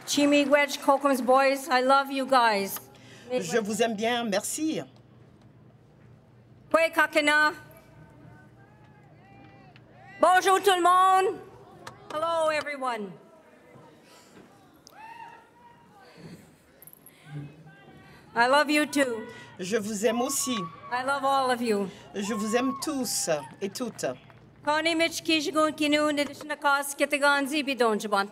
Chimigwedge, Kokum's boys, I love you guys. Je vous aime bien, merci. Kwe kakena. Bonjour tout le monde. Hello everyone. I love you too. Je vous aime aussi. I love all of you. Je vous aime tous et toutes. Kani Mitch Kishigun Kinu Nidishnakas Kitaganzi Bidonjaban.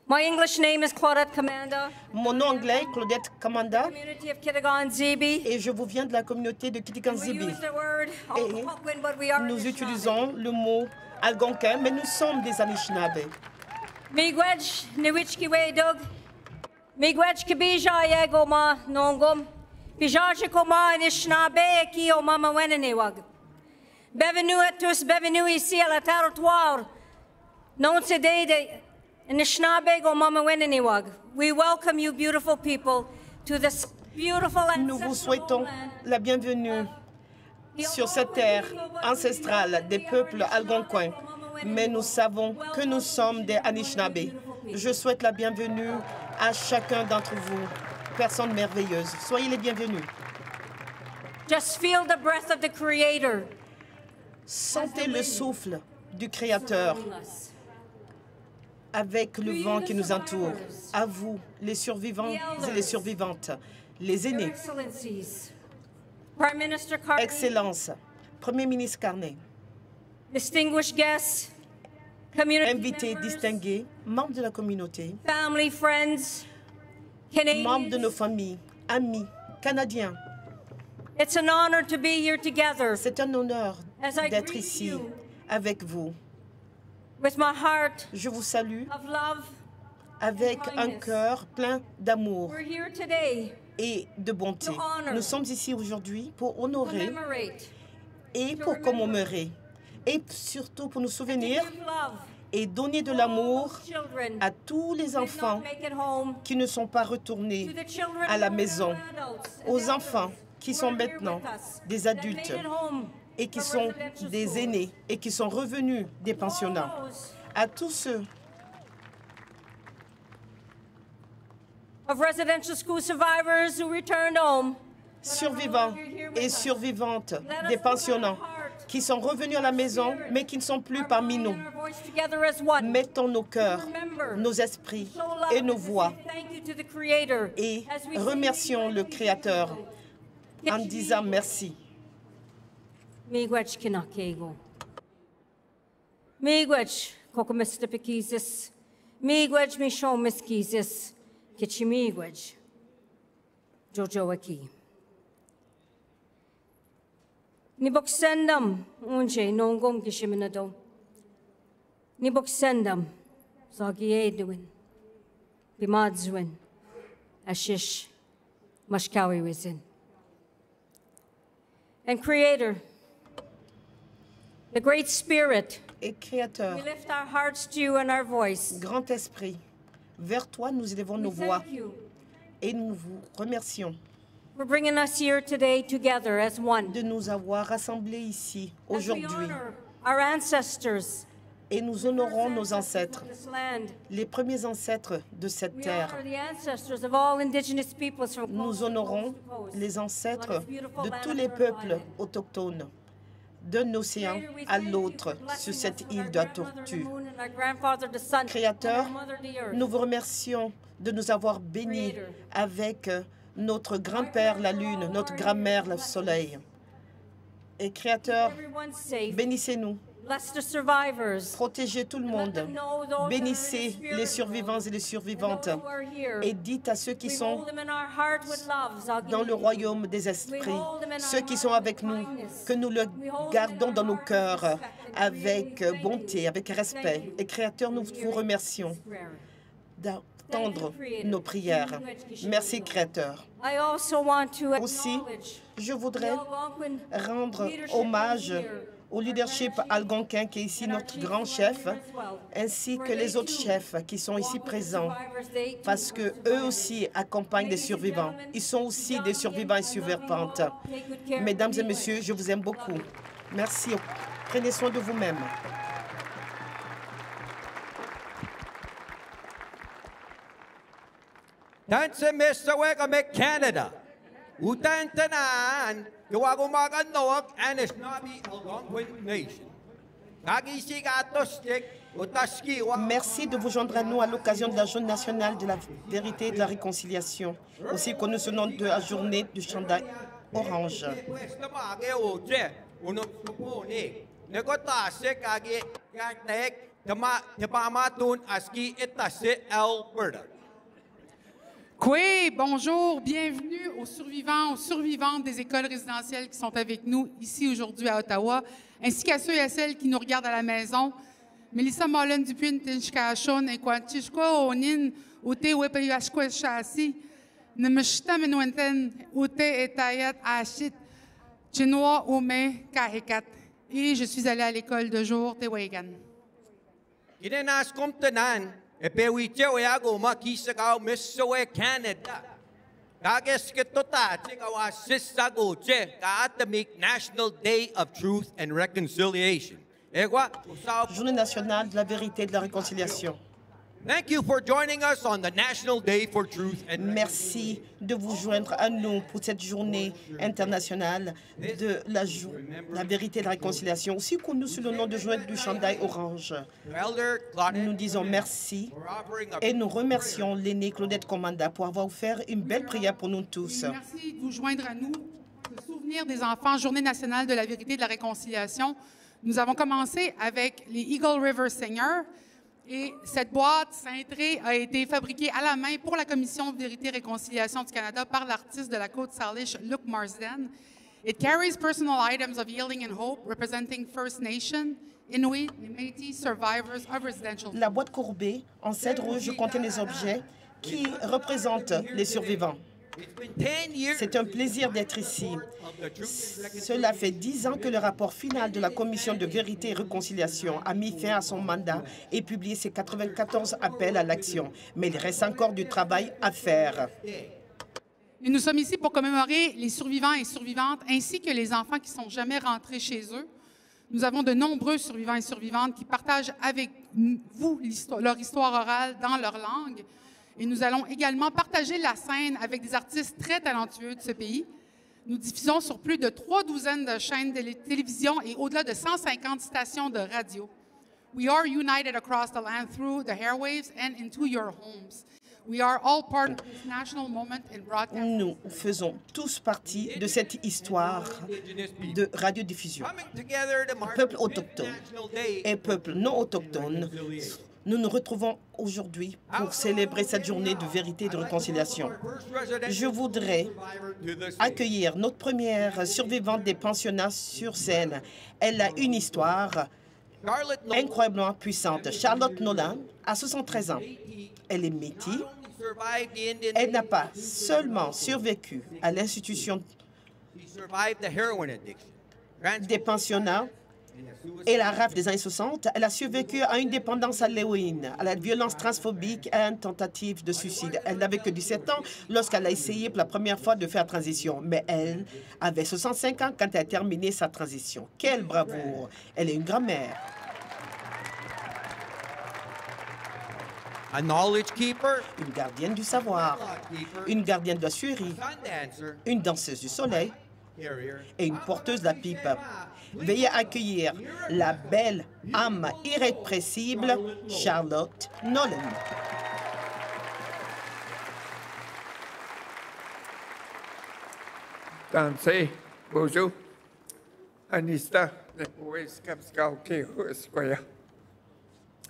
My English name is Claudette Commanda. Mon nom anglais est Claudette Commanda Community of Kitaganzibi. et je vous viens de la communauté de We Kitiganzibi. use the word Et Algonquin, but we are nous Anishinaabe. utilisons le mot algonquin, mais nous sommes des Anishinaabe. Miigwedge Niwichki Wedug. Miigwedge Kabija Yegoma Nongum. Bijajikoma Anishinaabe Eki O Mama Weneniwag. Bevenu etus bevenu isi ala tarotoir. Non se de Anishinaabe Go Mama Weneniwag. We welcome you, beautiful people, to this beautiful Nous vous ancestral souhaitons homeland. la bienvenue sur cette terre ancestrale des peuples algonquins, mais nous savons que nous sommes des Anishinaabe. Je souhaite la bienvenue à chacun d'entre vous, personnes merveilleuses. Soyez les bienvenus. Just feel the breath of the Creator. Sentez le souffle du Créateur avec le vent qui nous entoure. À vous, les survivants et les survivantes, les Your aînés, Excellencies, Prime Minister Carney, Excellence, Premier ministre Carney, distinguished guests, community invités members, distingués, membres de la communauté, family, friends, membres de nos Canadians. familles, amis, Canadiens. It's an honor to be here together C'est un honneur As I d'être greet ici you avec vous. with my heart Je vous salue of love. avec un cœur plein d'amour We're here today et de bonté. Nous sommes ici aujourd'hui pour to honorer commemorate, et pour commémorer et surtout pour nous souvenir give love et donner de to all l'amour those children à tous les who did not enfants make it home, qui ne sont pas to retournés the children à la who are maison, now adults and aux elders enfants qui who sont are here maintenant with us, des that adultes made it home et qui from sont residential des schools. aînés et qui sont revenus des To all pensionnats. those À tous ceux of residential school survivors who returned home, survivants et survivantes des pensionnats qui sont revenus à la maison mais qui ne sont plus parmi nous. our voice together as one. Mettons nos cœurs, nos esprits et nos voix Thank you to the Creator et as we remercions le Créateur en disant merci. Miigwech kinakego. Miigwech kokomistipikizis. Miigwech mishon miskizis. Kichimiigwech. Jojoaki. Niboksendam unje nongom kishiminado. Niboksendam zagiedwin. Bimadzwin. Ashish mashkawi wizin. And Creator, the Great Spirit, Et Créateur, we lift our hearts to you and our voice. Grand Esprit, vers toi nous élevons nos We voix thank you et nous vous remercions for bringing us here today together as one. de nous avoir rassemblés ici As we aujourd'hui. honor our ancestors Et nous honorons nos ancêtres, of this land. les premiers ancêtres de cette We terre. honor the ancestors of all indigenous peoples from Nous coast to honorons coast to coast. les ancêtres de tous les peuples autochtones, d'un océan à l'autre sur cette île de la Tortue. Créateur, nous vous remercions de nous avoir bénis avec notre grand-père la lune, notre grand-mère le soleil. Et Créateur, bénissez-nous, Bless the survivors. protégez tout le monde, bénissez les survivants et les survivantes et dites à ceux qui sont dans le royaume des esprits, ceux qui sont avec nous, que nous le gardons dans nos cœurs avec bonté, avec respect. Et Créateur, nous vous remercions d'entendre nos prières. Merci, Créateur. Aussi, je voudrais rendre hommage au leadership algonquin qui est ici notre grand chef, ainsi que les autres chefs qui sont ici présents, parce que eux aussi accompagnent des survivants. Ils sont aussi des survivants et survivantes. Mesdames et messieurs, je vous aime beaucoup. Merci. Prenez soin de vous-même. Tanse Mr. Make Canada. Utantanan, Kawagumagan Noak, and a snobby Algonquin nation. Merci de vous joindre à nous à l'occasion de la Journée nationale de la vérité et de la réconciliation, aussi connue sous le nom de la Journée du chandail orange. Oui, bonjour, bienvenue aux survivants, aux survivantes des écoles résidentielles qui sont avec nous ici aujourd'hui à Ottawa, ainsi qu'à ceux et à celles qui nous regardent à la maison. Melissa Mullen Dupuis, Tinchkachon, et Quantichko, Onin, Ute, Wepayashko, Chassi, Nemeshta Menuenten, Ute et Tayat, Achit, Chinois, Ome, Kahikat. Et je suis allée à l'école de jour Tewagan. E pewite o yago makisa ka Mr. Canada. Kages ketota ka wa sisago che ka at make National Day of Truth and Reconciliation. Journée nationale de la vérité et de la réconciliation. Thank you for joining us on the National Day for Truth and Merci de vous joindre à nous pour cette journée internationale de la vérité et de la réconciliation, aussi connue sous le nom de journée du chandail orange. Nous disons merci et nous remercions l'aînée Claudette Commanda pour avoir offert une belle prière pour nous tous. Merci de vous joindre à nous. Le souvenir des enfants, Journée nationale de la vérité et de la réconciliation. Nous avons commencé avec les Eagle River Singers. Et cette boîte cintrée a été fabriquée à la main pour la Commission Vérité et Réconciliation du Canada par l'artiste de la Côte-Salish, Luc Marsden. It carries personal items of healing and hope representing First Nation, Inuit, and Métis survivors of residential. La boîte courbée en cèdre rouge contient des objets qui représentent les survivants. C'est un plaisir d'être ici. Cela fait 10 ans que le rapport final de la Commission de vérité et réconciliation a mis fin à son mandat et publié ses 94 appels à l'action. Mais il reste encore du travail à faire. Et nous sommes ici pour commémorer les survivants et survivantes ainsi que les enfants qui ne sont jamais rentrés chez eux. Nous avons de nombreux survivants et survivantes qui partagent avec vous leur histoire orale dans leur langue. Et nous allons également partager la scène avec des artistes très talentueux de ce pays. Nous diffusons sur plus de 3 douzaines de chaînes de télévision et au-delà de 150 stations de radio. We are united across the land through the airwaves and into your homes. We are all part of this national moment in broadcasting. Nous faisons tous partie de cette histoire de radiodiffusion. Peuple autochtone et peuple non autochtone, nous nous retrouvons aujourd'hui pour célébrer cette journée de vérité et de réconciliation. Je voudrais accueillir notre première survivante des pensionnats sur scène. Elle a une histoire incroyablement puissante. Charlotte Nolan a 73 ans. Elle est métis. Elle n'a pas seulement survécu à l'institution des pensionnats et la rafle des années 60, elle a survécu à une dépendance à l'héroïne, à la violence transphobique et à une tentative de suicide. Elle n'avait que 17 ans lorsqu'elle a essayé pour la première fois de faire la transition, mais elle avait 65 ans quand elle a terminé sa transition. Quelle bravoure! Elle est une grand-mère. A knowledge keeper, une gardienne du savoir, une gardienne de la suerie, une danseuse du soleil et une porteuse de la pipe. Veuillez accueillir la belle âme irrépressible Charlotte Nolan. Danse, bonjour. Anista, después capscal que escoya.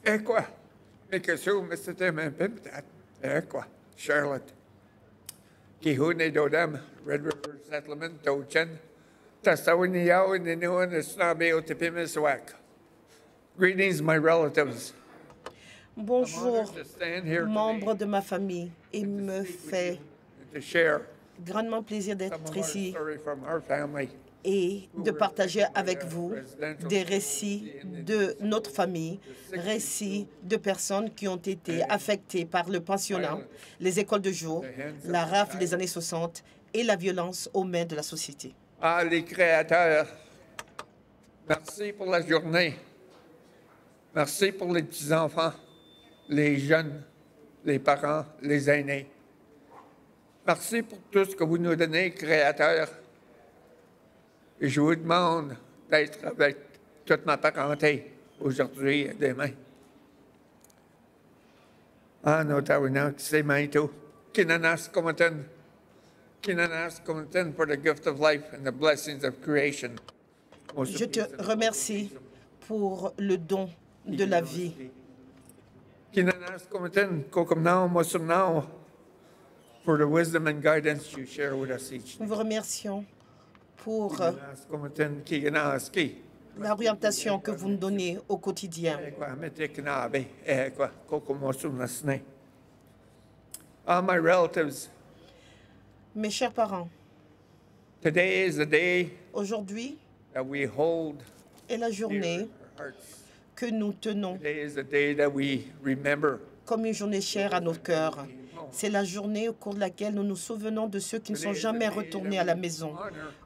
E quoi? Mais que sou, mais c'était même peut-être. E quoi? Charlotte. Qui hune dodam, Red River Settlement, Dochen. Tastawiniao in the new one is Snabe Otipimiswak. Greetings, my relatives. Bonjour, membres de ma famille. Il me fait grandement plaisir d'être ici et de partager avec vous des récits de notre famille, récits de personnes qui ont été affectées par le pensionnat, les écoles de jour, la rafle des années 60 et la violence aux mains de la société. Ah, les créateurs, merci pour la journée. Merci pour les petits-enfants, les jeunes, les parents, les aînés. Merci pour tout ce que vous nous donnez, Créateur. Et je vous demande d'être avec toute ma parenté aujourd'hui et demain. Ano tawinak say maito. Kinanas komatan for the gift of life and the blessings of creation. Je te remercie pour le don de la vie. Kinanas komatan kokamnao mosumnao for the wisdom and guidance you share with us each. Nous vous remercions pour Kinanas komatan kiganaski. l'orientation que vous nous donnez au quotidien. All my relatives, Mes chers parents, today is the day aujourd'hui that we hold est la dear journée in our hearts. que nous tenons Today is the day that we remember comme une journée chère à notre cœur. C'est la journée au cours de laquelle nous nous souvenons de ceux qui ne sont jamais retournés à la maison.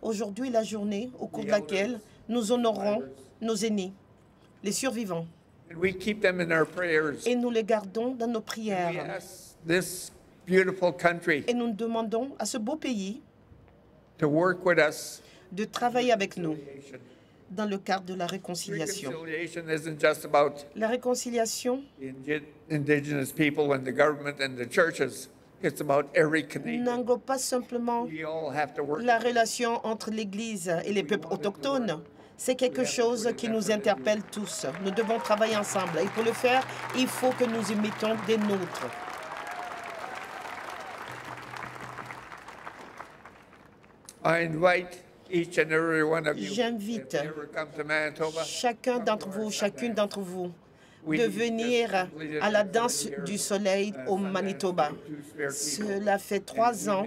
Aujourd'hui est la journée au cours de laquelle nous honorons nos aînés, les survivants, and we keep them in our prayers. et nous les gardons dans nos We prières. ask this beautiful country Et nous demandons à ce beau pays to work with us. de travailler avec nous dans le cadre de la réconciliation. Reconciliation isn't just about La réconciliation the indigenous people and the government and the churches. It's about every Canadian. n'englobe pas simplement We all have to work. la relation entre l'Église et les peuples autochtones. C'est quelque chose qui nous interpelle tous. Nous devons travailler ensemble. Et pour le faire, il faut que nous imitons des nôtres. I invite each and every one of you, J'invite if you ever come to Manitoba, chacun d'entre vous, chacune d'entre vous, de venir à la danse du soleil au Manitoba. Cela fait 3 ans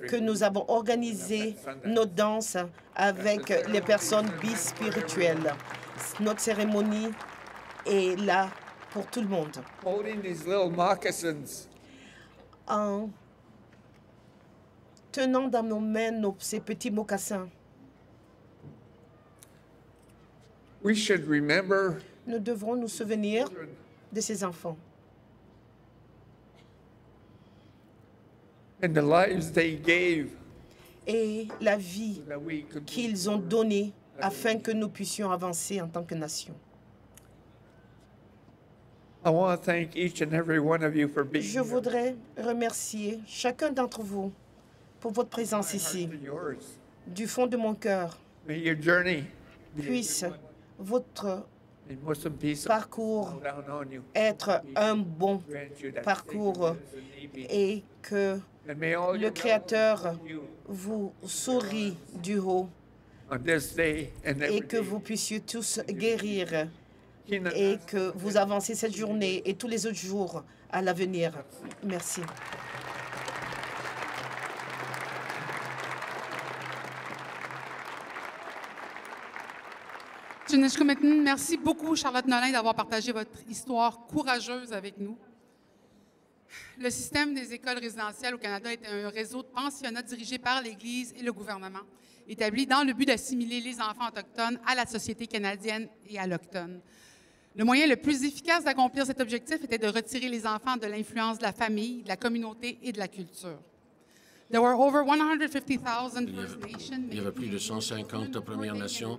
que nous avons organisé nos danses avec les personnes bispirituelles. Notre cérémonie est là pour tout le monde. holding these little moccasins. En tenant dans nos mains ces petits mocassins, We should remember nous devrons nous souvenir de ces enfants and the lives they gave et la vie that we could qu'ils ont donnée afin que nous puissions avancer en tant que nation. I want to thank each and every one of you for being Je voudrais remercier chacun d'entre vous pour votre présence ici. here. Yours. Du fond de mon cœur, May your journey be puisse votre in Muslim peace parcours down on you. être un bon Grant you that parcours faithfulness and need be. et que And may all le your Créateur relatives you vous sourit du haut on this day and every et que day. vous puissiez tous guérir et que vous avancez cette journée et tous les autres jours à l'avenir. Merci. Chineshkumetin, merci beaucoup, Charlotte Nolin, d'avoir partagé votre histoire courageuse avec nous. Le système des écoles résidentielles au Canada est un réseau de pensionnats dirigé par l'Église et le gouvernement, établi dans le but d'assimiler les enfants autochtones à la société canadienne et allochtone. Le moyen le plus efficace d'accomplir cet objectif était de retirer les enfants de l'influence de la famille, de la communauté et de la culture. There were over 150,000 First Nations. Il y avait plus de 150 Premières Nations,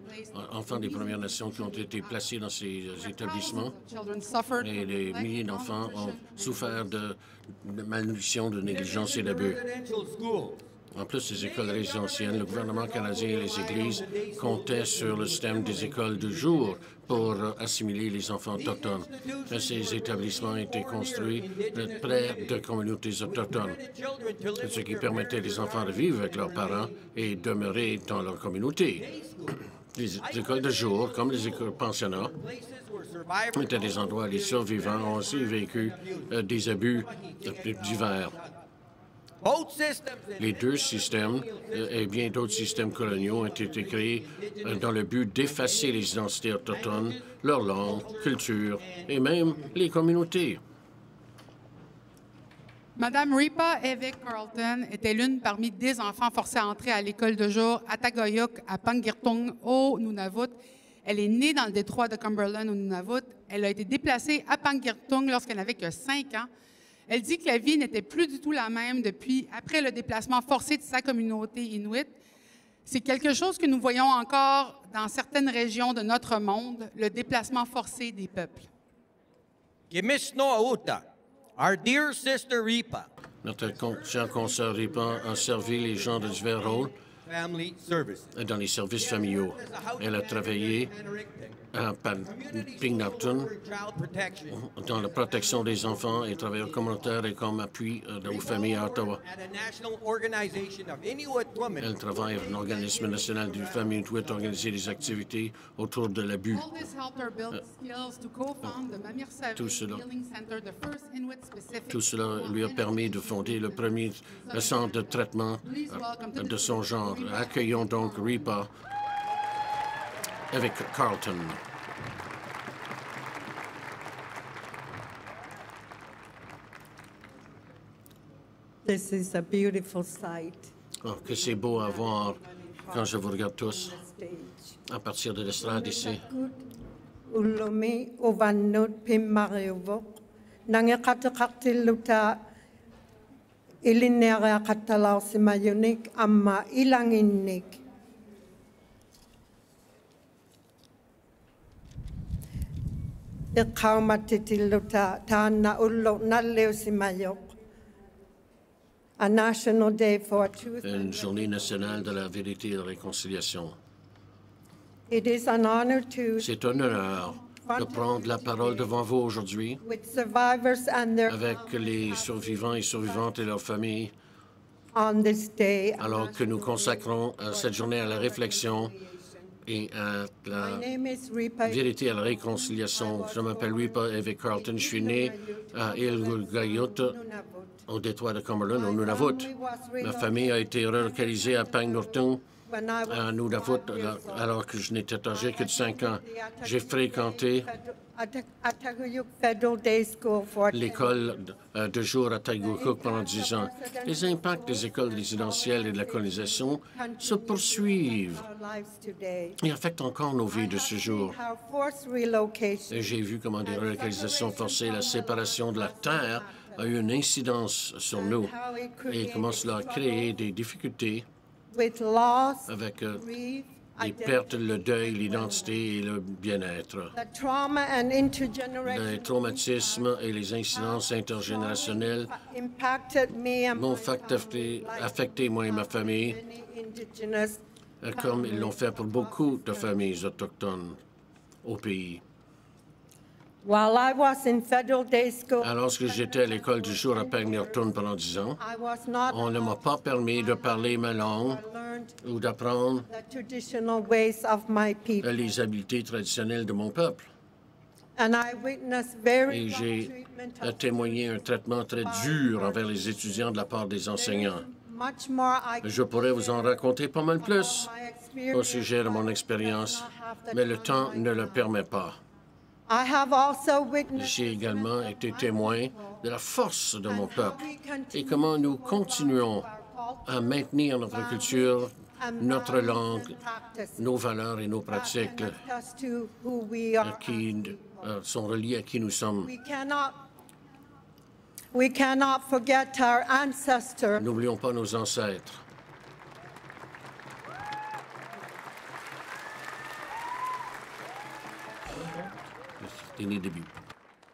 enfants des Premières Nations qui ont été placés dans ces établissements. Children suffered. Et des milliers d'enfants ont souffert de malnutrition, de négligence et d'abus. Residential school. En plus des écoles résidentielles, le gouvernement canadien et les églises comptaient sur le système des écoles de jour pour assimiler les enfants autochtones. Ces établissements ont été construits près de communautés autochtones, ce qui permettait aux enfants de vivre avec leurs parents et demeurer dans leur communauté. Les écoles de jour, comme les écoles pensionnats, étaient des endroits où les survivants ont aussi vécu des abus divers. Both systems Les deux systèmes et bien d'autres systèmes coloniaux ont été créés dans le but d'effacer les identités autochtones, leur langue, culture et même les communautés. Madame Ripa Evick-Carlton était l'une parmi 10 enfants forcés à entrer à l'école de jour à Tagoyuk, à Pangirtung, au Nunavut. Elle est née dans le détroit de Cumberland, au Nunavut. Elle a été déplacée à Pangirtung lorsqu'elle n'avait que 5 ans. Elle dit que la vie n'était plus du tout la même après le déplacement forcé de sa communauté inuit. C'est quelque chose que nous voyons encore dans certaines régions de notre monde, le déplacement forcé des peuples. Our dear sister Ripa, Notre chère consoeur Ripa a servi les gens de divers rôles family services. dans les services familiaux. Elle a travaillé à Pingnarton Child protection dans la protection des enfants et travailleurs communautaires et comme appui aux familles à Ottawa. at a national organization of Inuit women. Elle travaille avec l'Organisme national du famille Inuit organiser des activités autour de l'abus. All this helped her build skills to co-found the Mamir Tout cela. Healing Center, the first Inuit-specific. Tout cela lui a permis de fonder le premier centre de traitement de son genre. Accueillons donc Ripa avec Carlton. This is a beautiful sight. Oh, que c'est beau à voir quand je vous regarde tous Stage. à partir de l'estrade ici. Ulumi uvannut pimmariuvok. Nangekataqartilluta ilineariaqattalaarsimayunik amma ilanginnik. Iqaumatitilluta taanna ullu nalliusimayok. A national day for truth. Une journée nationale de la vérité et de la réconciliation. It is an honor to C'est un honneur de prendre la parole devant vous aujourd'hui with survivors and their avec les survivants et survivantes et leurs familles, on this day. alors que nous consacrons cette journée à la réflexion et à la My name is Ripa. vérité et à la réconciliation. Je m'appelle Ripa Evie Carlton. Je suis né à Ilgayut, au détroit de Cumberland, au Nunavut. Ma famille a été relocalisée à Pangnurtung, When I was à Nunavut, alors que je n'étais âgé que de 5 ans. J'ai fréquenté Ataguyuk Federal Day School for l'école de jour à Taigukuk pendant 10 ans. Les impacts des écoles résidentielles et de la colonisation se poursuivent our lives today. et affectent encore nos vies de ce jour. How forced relocation Et j'ai vu comment des relocalisations forcées, la séparation de la terre a eu une incidence sur nous et comment cela a créé des difficultés with loss, avec grief, les pertes, le deuil, l'identité et le bien-être. the trauma and intergenerational Les traumatismes et les incidences intergénérationnelles impacted me and m'ont affecté moi et ma famille, many indigenous. comme ils l'ont fait pour beaucoup de familles autochtones au pays. While I was in Federal Day School, Alors que j'étais à l'école du jour à Pangnurtung pendant 10 ans, I was not on ne m'a pas permis de parler ma langue learned ou d'apprendre the traditional ways of my people. les habiletés traditionnelles de mon peuple. And I witnessed very Et rough j'ai treatment of témoigné un traitement très dur envers les étudiants de la part des enseignants. much more I Je pourrais vous en raconter pas mal plus my au experience. sujet de mon expérience, mais le temps ne le permet pas. I have also witnessed J'ai également été témoin de la force de mon peuple et comment nous continuons à maintenir notre culture, notre langue, nos valeurs et nos pratiques us to who we are. qui sont reliées à qui nous sommes. We cannot forget our ancestors. N'oublions pas nos ancêtres.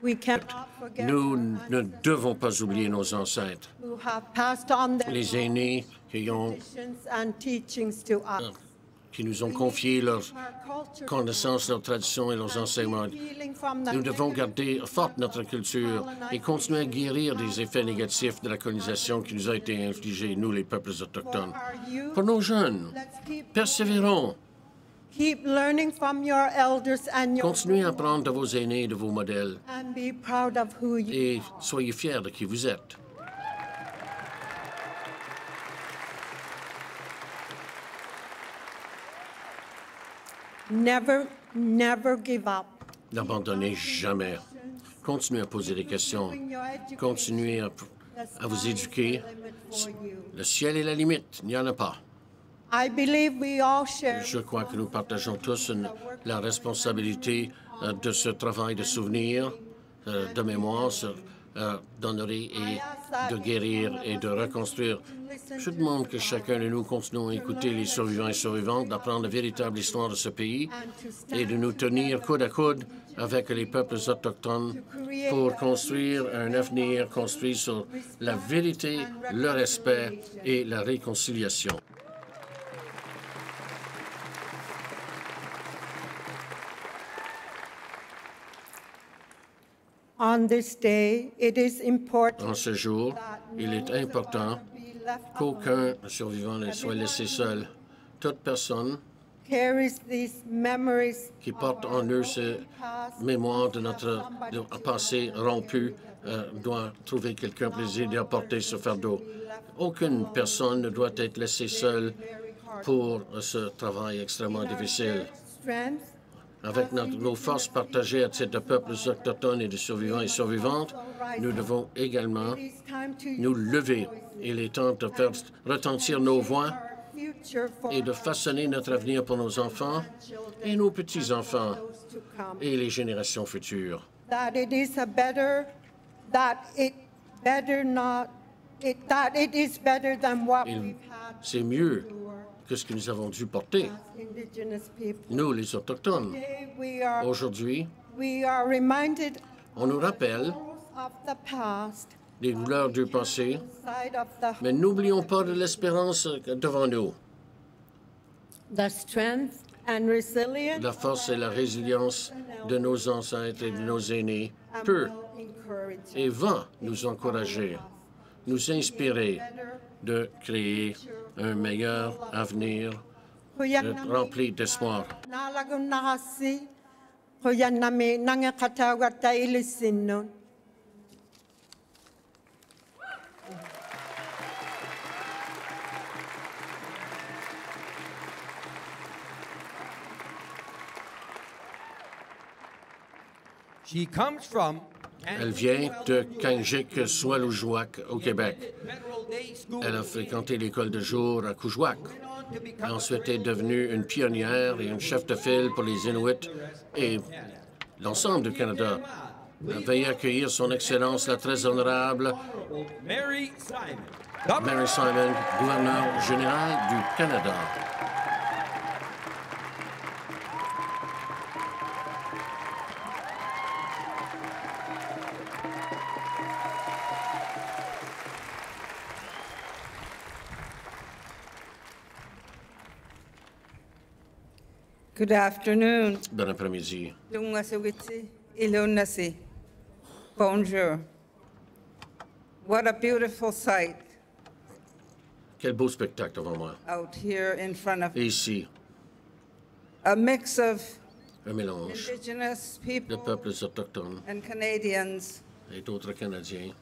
We cannot forget Nous ne devons pas oublier nos ancêtres, who have passed on their les aînés traditions and teachings to us. qui nous ont confié leurs Our culture connaissances, leurs traditions et leurs enseignements. healing from the Nous devons garder forte notre culture et continuer à guérir des effets négatifs de la colonisation qui nous a été infligée, nous, les peuples autochtones. our youth. Pour nos jeunes, Let's persévérons. keep learning from your elders and your Continuez à apprendre de vos aînés et de vos modèles and be proud of who you et soyez fiers de qui vous êtes. never give up. N'abandonnez jamais. Continuez à poser des questions. Continuez à vous éduquer. Le ciel est la limite, il n'y en a pas. I believe we all share Je crois que nous partageons tous la responsabilité de ce travail de souvenir, de mémoire sur d'honorer et de guérir et de reconstruire. Je demande que chacun de nous continuons à écouter les survivants et survivantes, d'apprendre la véritable histoire de ce pays et de nous tenir coude à coude avec les peuples autochtones pour construire un avenir construit sur la vérité, le respect et la réconciliation. On this day, it is important En ce jour, il est important qu'aucun survivant ne soit laissé seul. Toute personne carries these memories qui porte en eux ces mémoires de notre passé rompu doit trouver quelqu'un pour les aider à porter ce fardeau. Aucune personne ne doit être laissée seule pour ce travail extrêmement difficile. strength. Avec nos forces partagées à titre de peuples autochtones et de survivants et survivantes, nous devons également It is time to nous lever. Il est temps de faire retentir nos voix future for et de façonner notre avenir pour nos enfants et nos petits-enfants those to come. et les générations futures. That it is a better, that it better not, that it is better than what we've had C'est mieux que ce que nous avons dû porter, as Indigenous people. nous les Autochtones. Today Aujourd'hui, we are reminded on nous rappelle of the past, des douleurs du passé, side of mais n'oublions pas de l'espérance devant nous. the strength and resilience La force et la résilience de nos ancêtres et de nos aînés peut encourage et va nous encourager, nous inspirer de créer un meilleur avenir rempli d'espoir. Nalagunahasi, Hoyanami, Nangakatawata Ilisinun. She comes from Elle vient de Kanjik-Swalujouac, au Québec. Elle a fréquenté l'école de jour à Coujouac. Ensuite, est devenue une pionnière et une chef de file pour les Inuits et l'ensemble du Canada. Veuillez accueillir son Excellence la très honorable Mary Simon. Mary Simon, gouverneure générale du Canada. Good afternoon. Bon après-midi. Dungasugitsi, Ilunasi. Bonjour. What a beautiful sight Quel beau spectacle devant moi. out here in front of Et ici, a mix of un mélange Indigenous de people peuples autochtones and Canadians et d'autres Canadiens.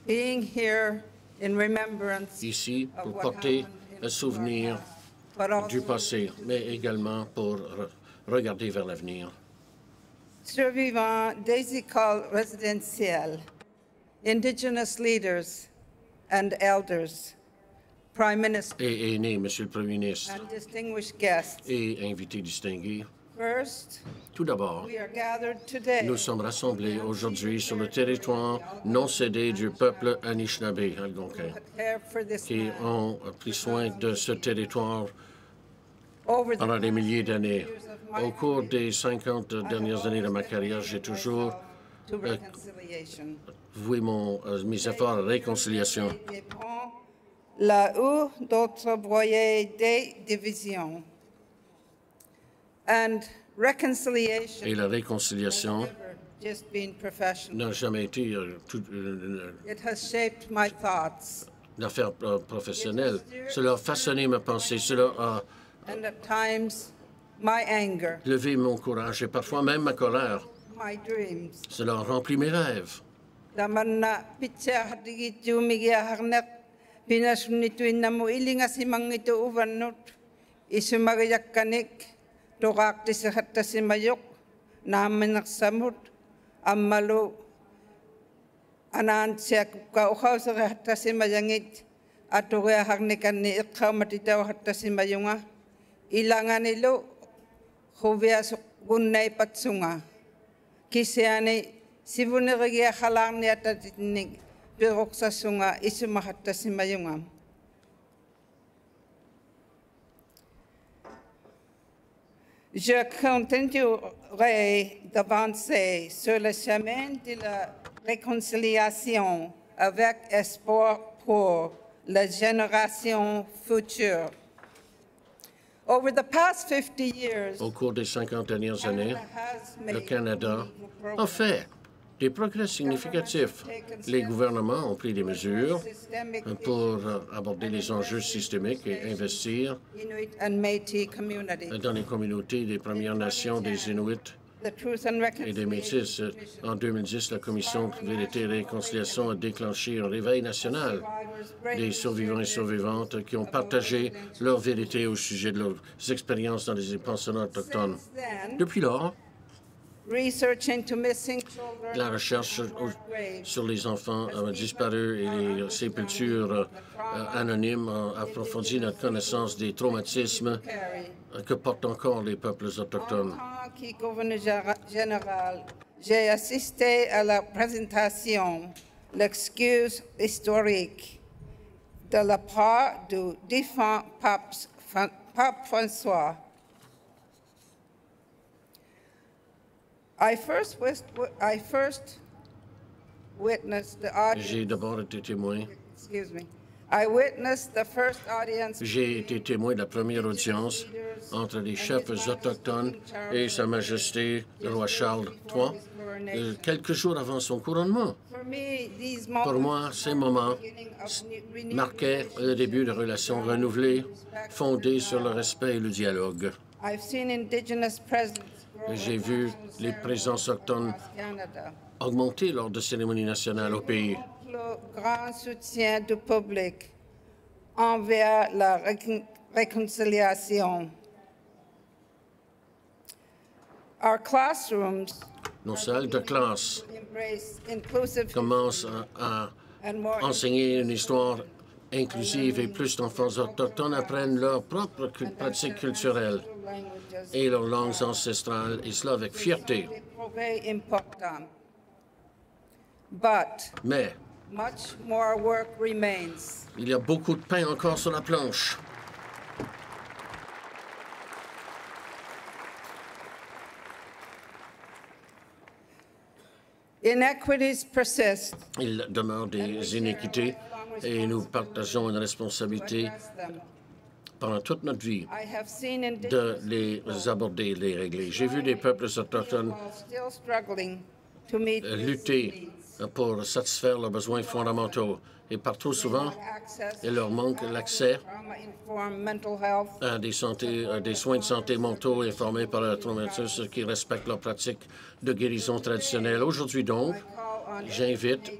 being here in remembrance Ici, of pour what porter happened in un souvenir but du also passé, mais également pour regarder vers l'avenir. survivant des écoles résidentielles, Indigenous leaders and elders, Prime Minister Et aînés, Monsieur le Premier ministre, and distinguished guests. et invités distingués, First, tout d'abord, we are gathered today nous sommes rassemblés aujourd'hui sur le territoire non cédé du peuple Anishinaabe algonquin, prepare for this qui man. ont pris soin de ce territoire Over the pendant des milliers d'années. Au cours des 50 dernières années de ma carrière, j'ai toujours to reconciliation. voué mes efforts à la réconciliation. Dépend là où d'autres voyaient des divisions. And reconciliation Et la réconciliation never just been professional. n'a jamais été It has shaped my thoughts une affaire professionnelle. Cela a façonné ma pensée, cela a and at times my anger, levé mon courage et parfois même ma colère. my dreams. Cela a rempli mes rêves. Damanna pitsa hadigi jumigi harnak pinasunitu inamu ilinga simangitu uvannut isumagayakkanik tokakti hatta simayok namanak samut ammalu anan siak ka ukhausa hatta simayangit atuga harnikanni iqamatitaw hatta simayunga ilanganilo huvias gunnay patsunga kisiani Si vous ne regardez pas la bureaucratie, ici mahata si mayungam. Je continuerai d'avancer sur le chemin de la réconciliation avec espoir pour la génération future. Over the past 50 years, Au cours des 50 dernières années, le Canada a fait des progrès significatifs. Les gouvernements ont pris des mesures pour aborder les enjeux systémiques et investir Inuit and Métis community. dans les communautés des Premières Nations, des Inuits The Truth and et des Métis. En 2010, la Commission de vérité et réconciliation a déclenché un réveil national des survivants et survivantes qui ont partagé leur vérité au sujet de leurs expériences dans les pensionnats autochtones. Depuis lors, Research into missing children, la recherche sur les enfants disparus et les sépultures anonymes a approfondi notre connaissance des traumatismes que portent encore les peuples autochtones. En tant que gouverneur général, j'ai assisté à la présentation l'excuse historique de la part du défunt pape François. I first witnessed the audience. J'ai d'abord été témoin. Excuse me. I witnessed the first audience. J'ai été témoin de la première audience entre les chefs autochtones et Sa Majesté le roi Charles III, quelques jours avant son couronnement. Pour moi, ces moments marquaient le début de relations renouvelées, fondées sur le respect et le dialogue. I've seen indigenous presence. J'ai vu les présences autochtones augmenter lors de cérémonies nationales au pays. Le grand soutien du public envers la réconciliation. Our classrooms Nos salles de classe embrace inclusive commencent à and more enseigner une histoire inclusive et plus d'enfants autochtones apprennent leurs propres pratiques culturelles languages. et leurs langues ancestrales, et cela avec fierté. Des progrès importants. But Mais much more work remains. il y a beaucoup de pain encore sur la planche. Inequities persist. Il demeure des inéquités et nous partageons une responsabilité pendant toute notre vie I have seen de les aborder, de les régler. J'ai vu des peuples autochtones still struggling to meet lutter pour satisfaire leurs besoins fondamentaux et par trop souvent, access il leur manque l'accès trauma-informed mental health. à des soins de santé mentaux informés par le traumatisme qui respectent leurs pratiques de guérison traditionnelle. Aujourd'hui donc, j'invite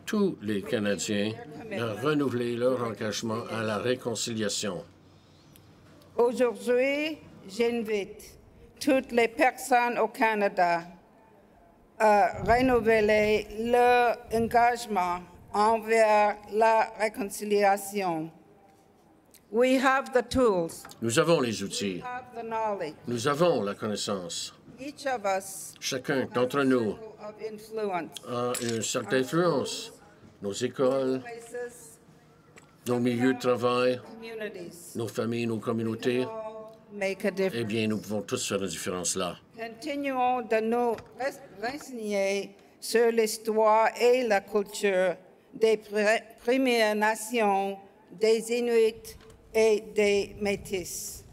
tous les Canadiens à renouveler leur engagement à la réconciliation. Aujourd'hui, j'invite toutes les personnes au Canada à renouveler leur engagement envers la réconciliation. We have the tools, Nous avons les outils, we have the knowledge. nous avons la connaissance. Each of us Chacun d'entre nous of influence. a une certaine influence. Nos écoles, Places, nos milieux de travail, communities nos familles, nos communautés, all make a eh difference. bien, nous pouvons tous faire la différence là. Continuons de nous renseigner sur l'histoire et la culture des Premières Nations, des Inuits et des Métis.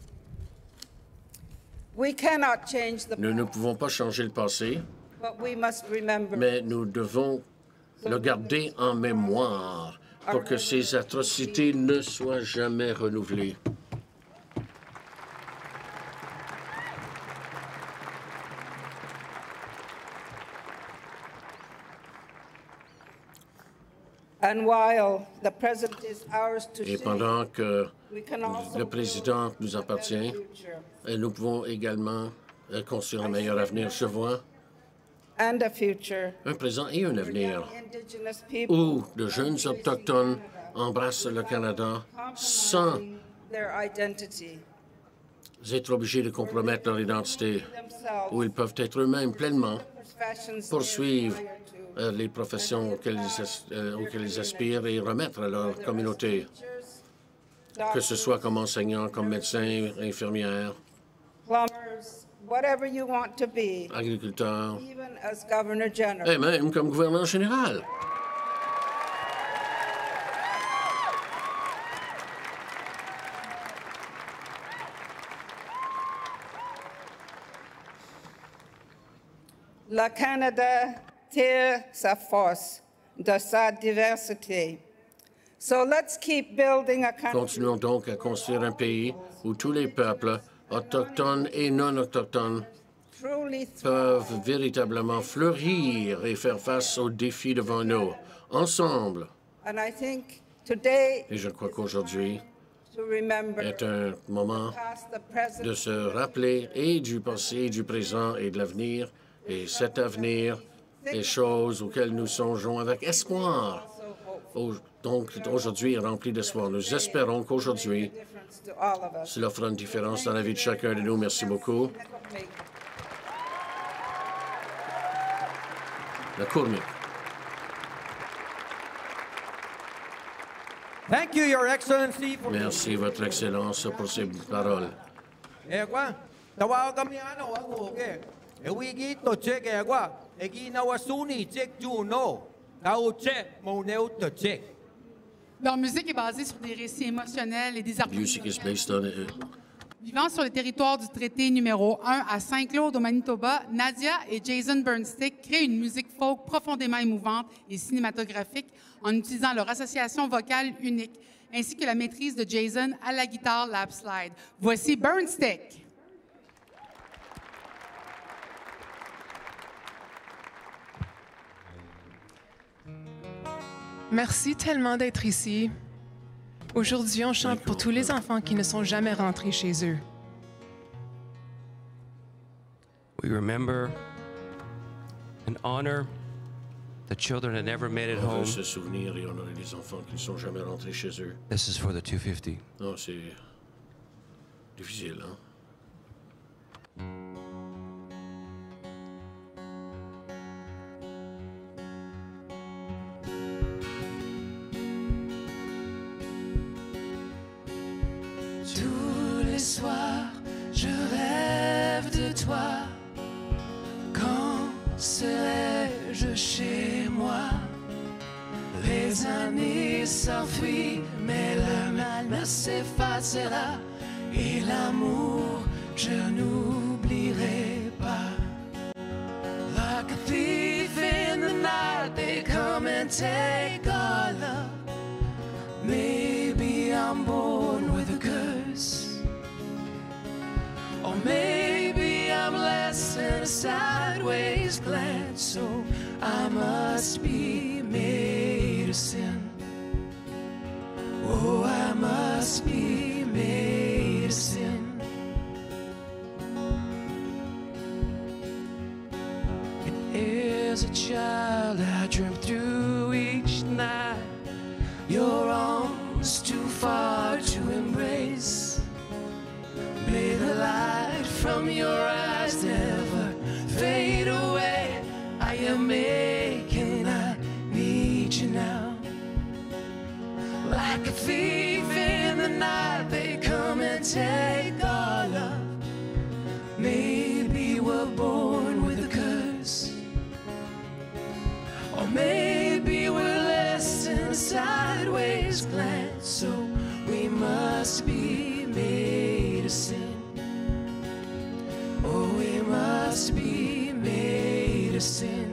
We cannot change the Nous ne pouvons pas changer le passé, but we must remember mais nous devons le garder en mémoire pour que ces atrocités ne soient jamais renouvelées. and while the president is ours to Et share, pendant que we can also le président nous appartient, future nous pouvons également construire un meilleur avenir. Je vois and a future un présent et un avenir indigenous people où de jeunes autochtones embrassent le Canada sans their identity être obligés de compromettre leur identité, themselves où ils peuvent être eux-mêmes pleinement poursuivre les professions auxquelles ils aspirent et remettre à leur communauté, que ce soit comme enseignant, comme médecin, infirmière, agriculteur, et même comme gouverneur général. Le Canada tire sa force de sa diversité. So let's keep building a country. Continuons donc à construire un pays où tous les peuples, autochtones et non autochtones, peuvent véritablement fleurir et faire face aux défis devant nous, ensemble. And I think today Et je crois qu'aujourd'hui est un moment de se rappeler et du passé, du présent et de l'avenir. Et cet avenir, les choses auxquelles nous songeons avec espoir. Donc, aujourd'hui est rempli d'espoir. Nous espérons qu'aujourd'hui, cela fera une différence dans la vie de chacun de nous. Merci beaucoup. La Courmique. Thank you, Your Excellency. Merci, Votre Excellence, pour ces paroles. Leur musique est basée sur des récits émotionnels et des Music is based on Vivant sur le territoire du traité numéro 1 à Saint-Claude, au Manitoba, Nadia et Jason Burnstick créent une musique folk profondément émouvante et cinématographique en utilisant leur association vocale unique, ainsi que la maîtrise de Jason à la guitare lap slide. Voici Burnstick. Merci tellement d'être ici. Aujourd'hui, on chante pour tous les enfants qui ne sont jamais rentrés chez eux. We remember and honor the children that never made it On veut home. se souvenir et honorer les enfants qui ne sont jamais rentrés chez eux. This is for the 250. Non, c'est difficile, hein? Tous les soirs, je rêve de toi. Quand serai-je chez moi? Les années s'enfuient, mais le mal ne s'effacera. Et l'amour, je n'oublierai pas. Like a thief in the night, they come and take our love. Maybe I'm born with a curse, or maybe I'm less than a sideways glance, so I must be made of sin. Oh, I must be made of sin. And as a child, I dreamt through each night. Your arms too far to embrace. May the light from your eyes never fade away. I am aching, I need you now. Like a thief in the night, they come and take our love. Maybe we're born with a curse, or maybe we're less than a sideways glance, so we must be made of sin. Oh, we must be made of sin.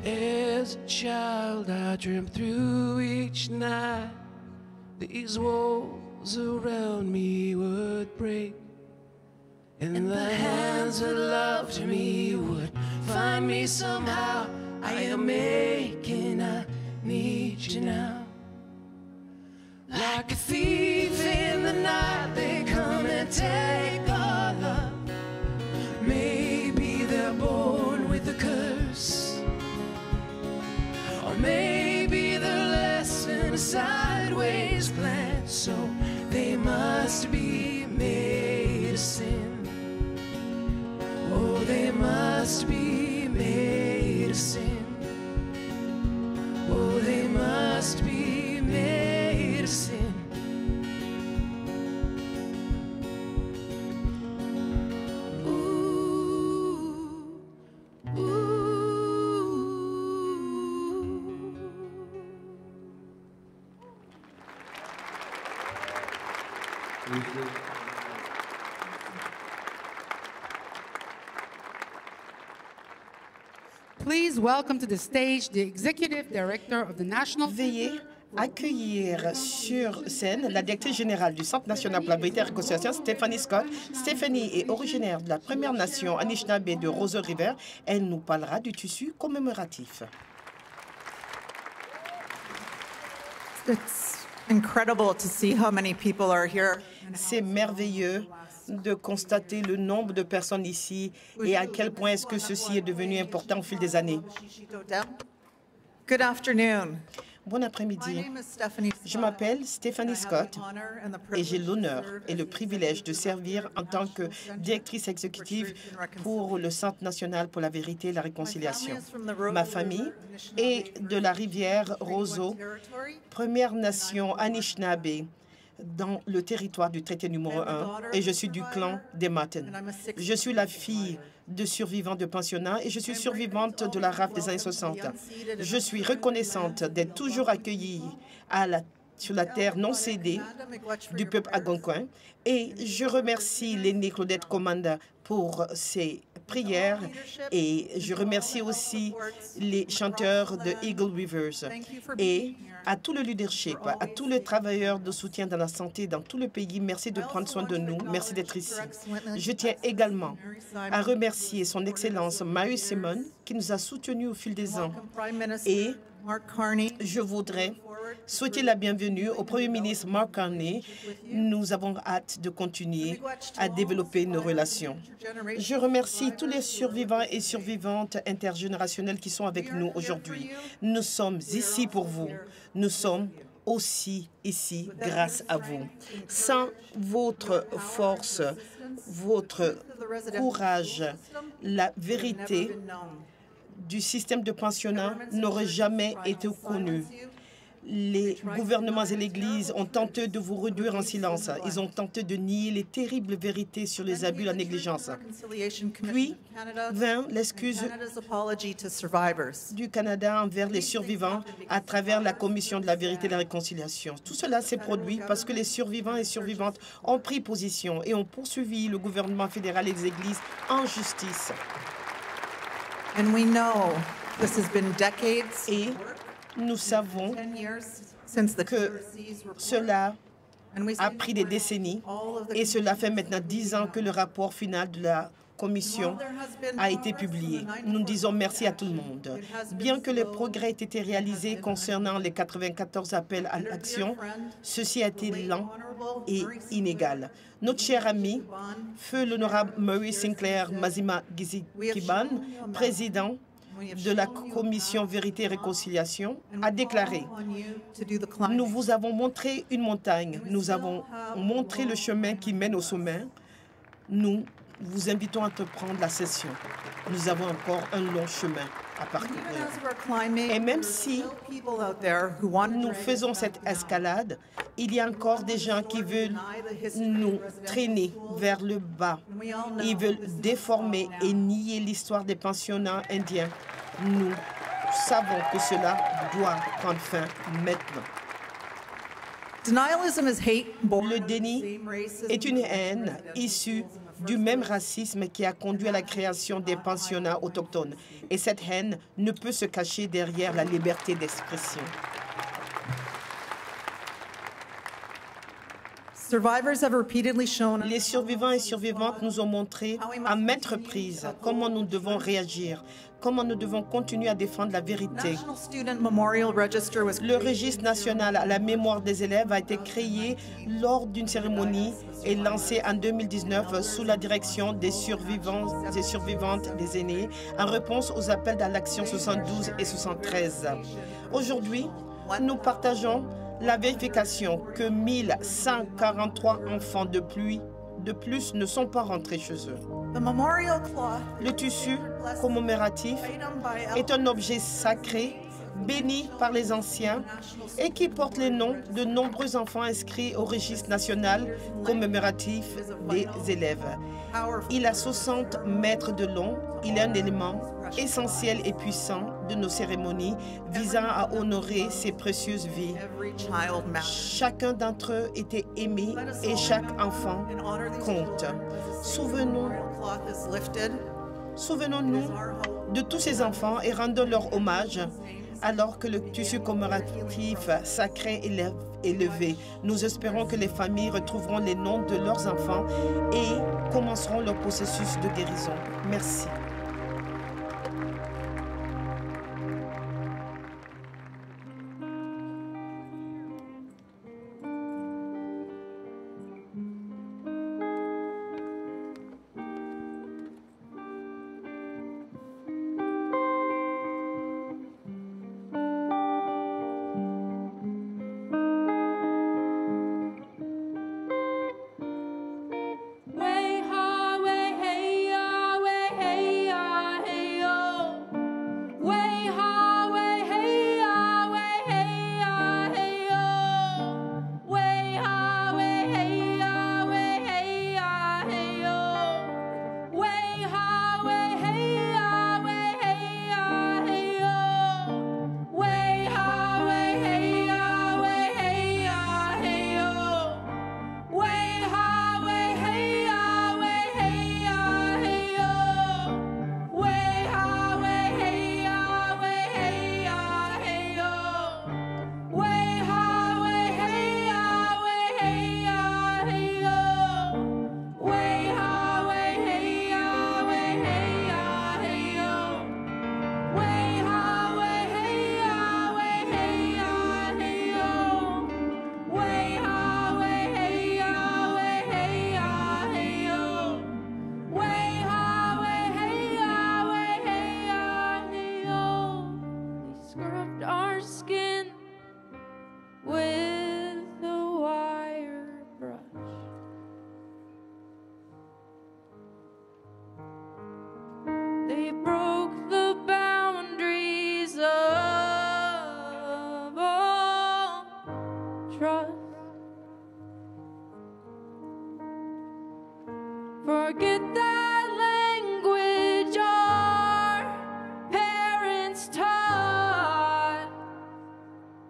As a child, I dreamt through each night. These walls around me would break, and the hands that loved me would find me somehow. I am aching, I need you now. Like a thief in the night, they come and take our love. Maybe they're born with a curse, or maybe they're less than a sideways plant, so they must be made of sin. Oh, they must be made of sin. Oh, they must be made of sin. Please welcome to the stage the Executive Director of the National... Veuillez accueillir sur scène la directrice générale du Centre national pour la vérité et la réconciliation, Stephanie Scott. Stephanie est originaire de la Première Nation Anishinaabe de Roseau River. Elle nous parlera du tissu commémoratif. It's incredible to see how many people are here. C'est merveilleux de constater le nombre de personnes ici et à quel point est-ce que ceci est devenu important au fil des années. Good afternoon. Bon après-midi. Je m'appelle Stephanie Scott et j'ai l'honneur et le privilège de servir en tant que directrice exécutive pour le Centre national pour la vérité et la réconciliation. Ma famille est de la rivière Roseau, Première Nation Anishinaabe, dans le territoire du traité numéro 1, et je suis du clan des Martin. Je suis la fille de survivants de pensionnats et je suis survivante de la rafle des années 60. Je suis reconnaissante d'être toujours accueillie sur la terre non cédée du peuple algonquin et je remercie l'aînée Claudette Commanda pour ses prières et je remercie aussi les chanteurs de Eagle Rivers et à tout le leadership, à tous les travailleurs de soutien dans la santé dans tout le pays. Merci de prendre soin de nous. Merci d'être ici. Je tiens également à remercier son Excellence Mary Simon qui nous a soutenus au fil des ans. Et je voudrais souhaiter la bienvenue au Premier ministre Mark Carney. Nous avons hâte de continuer à développer nos relations. Je remercie tous les survivants et survivantes intergénérationnels qui sont avec nous aujourd'hui. Nous sommes ici pour vous. Nous sommes aussi ici grâce à vous. Sans votre force, votre courage, la vérité du système de pensionnat n'aurait jamais été connue. Les gouvernements et l'Église ont tenté de vous réduire en silence. Ils ont tenté de nier les terribles vérités sur les abus et la négligence. Puis vint l'excuse du Canada envers les survivants à travers la Commission de la vérité et de la réconciliation. Tout cela s'est produit parce que les survivants et survivantes ont pris position et ont poursuivi le gouvernement fédéral et les Églises en justice. Et nous savons que cela a pris des décennies et cela fait maintenant 10 ans que le rapport final de la Commission a été publié. Nous disons merci à tout le monde. Bien que les progrès aient été réalisés concernant les 94 appels à l'action, ceci a été lent et inégal. Notre cher ami, feu l'honorable Murray Sinclair Mazima Gizikiban, président de la Commission Vérité et Réconciliation, a déclaré « Nous vous avons montré une montagne, nous avons montré le chemin qui mène au sommet. Nous vous invitons à entreprendre la session. Nous avons encore un long chemin à parcourir. » Et même si nous faisons cette escalade, il y a encore des gens qui veulent nous traîner vers le bas. Ils veulent déformer et nier l'histoire des pensionnats indiens. Nous savons que cela doit prendre fin maintenant. Le déni est une haine issue du même racisme qui a conduit à la création des pensionnats autochtones. Et cette haine ne peut se cacher derrière la liberté d'expression. Survivors have repeatedly shown Les survivants et survivantes nous ont montré à maintes reprises comment nous devons réagir, comment nous devons continuer à défendre la vérité. Le registre national à la mémoire des élèves a été créé lors d'une cérémonie et lancé en 2019 sous la direction des survivants et survivantes des aînés en réponse aux appels à l'action 72 et 73. Aujourd'hui, nous partageons la vérification que 1143 enfants de plus ne sont pas rentrés chez eux. Le tissu commémoratif est un objet sacré béni par les anciens et qui porte les noms de nombreux enfants inscrits au registre national commémoratif des élèves. Il a 60 mètres de long. Il est un élément essentiel et puissant de nos cérémonies visant à honorer ces précieuses vies. Chacun d'entre eux était aimé et chaque enfant compte. Souvenons-nous de tous ces enfants et rendons leur hommage alors que le tissu commémoratif sacré est levé. Nous espérons que les familles retrouveront les noms de leurs enfants et commenceront leur processus de guérison. Merci. Forget that language our parents taught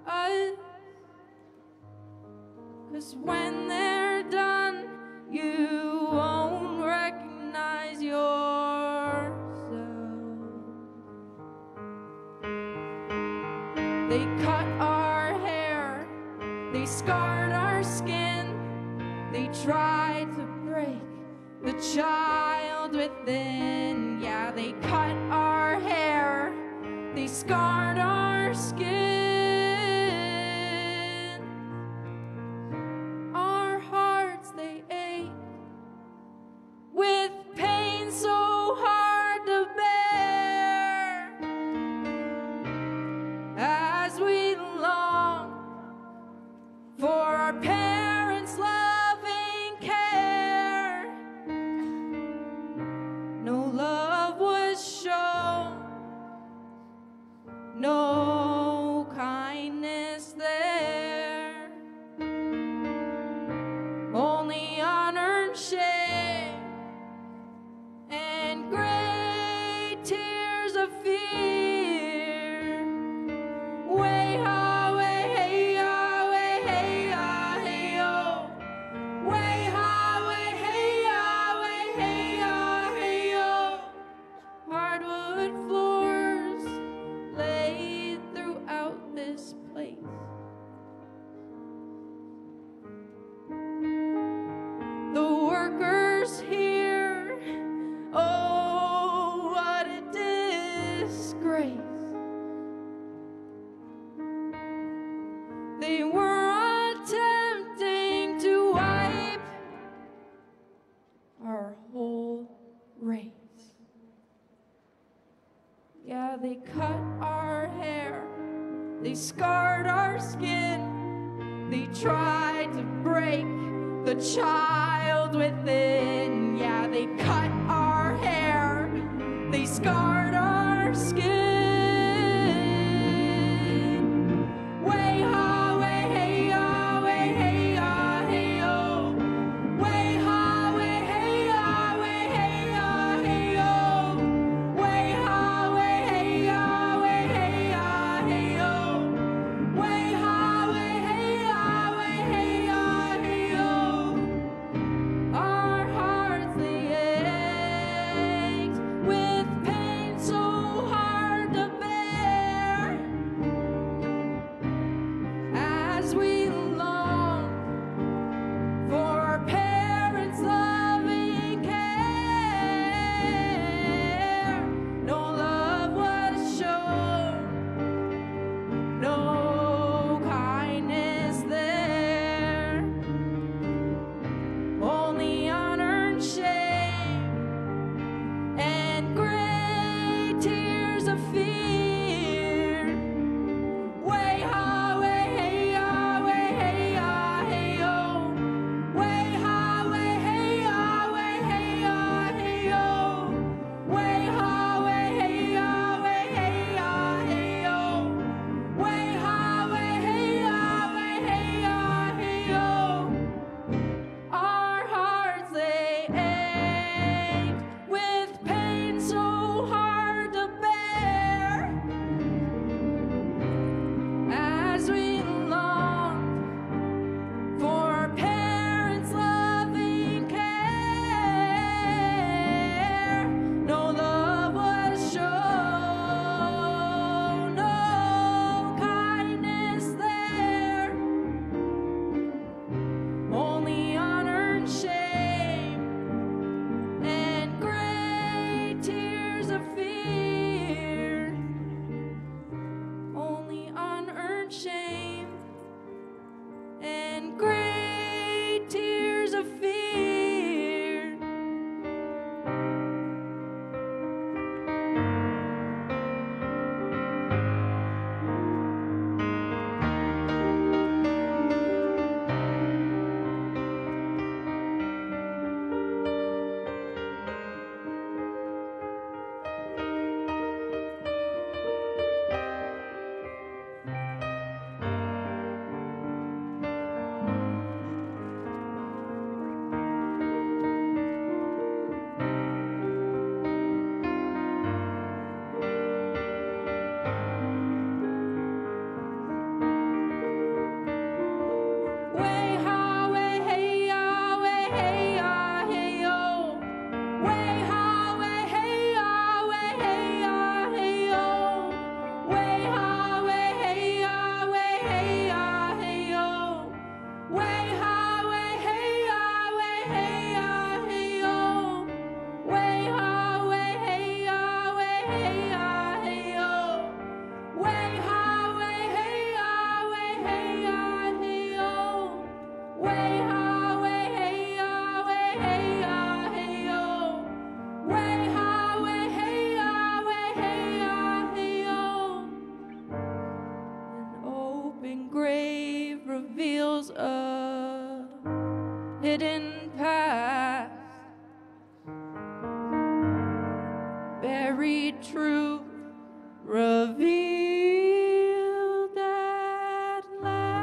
us. 'Cause when they're done, you won't recognize yourself. They cut our hair, they scarred our skin, they tried to break the child within. Yeah, they cut our hair, they scarred our skin. Our hearts, they ache with pain so hard to bear as we long for our parents' loving care. No love was shown, no kindness there, only unearned shame and great tears of fear. Way ha, way hey ya, way hey ya, hey yo. Way ha, way hey ya, way hey ya, hey yo. Hardwood floors laid throughout this place. they cut our hair, they scarred our skin, they tried to break the child within. Yeah, they cut our hair, they scarred our skin. Way ha, way hey ya, way hey ya, hey yo. Way ha, way hey ya, way hey ya, hey yo. Way ha, way hey ya, way hey ya, hey yo. Way ha, way hey ya, way hey ya, hey yo. Our hearts they ached with pain so hard to bear, as we long for parents' loving care. No love was shown, no kindness there, only unearned shame and great tears of fear. Way ha, way hey ya, way hey ya, hey yo. Way ha, way hey ya, way hey ya, hey yo. Way ha, way hey ya, way hey ya, hey yo. Way ha, way hey ya, way hey ya, hey yo. Our hearts they ached with pain so hard to bear, as we longed for parents' loving care. No love was shown, no kindness there, only unearned shame and great tears of fear. Only unearned shame and great tears of fear. Way ha, way hey ya, way hey ya, hey yo. Way ha, way hey ya, way hey ya, hey yo. Way ha, way hey ya, way hey ya, hey yo. Way ha, way hey ya, way hey ya, hey yo. Way ha, way hey ya, way hey ya, hey yo. Way ha, way hey ya, way hey ya, hey yo. Way ha, way hey ya, way hey ya, hey yo. Way ha, way hey ya, way hey ya, hey yo. An open grave reveals a hidden past. Buried truth revealed at last.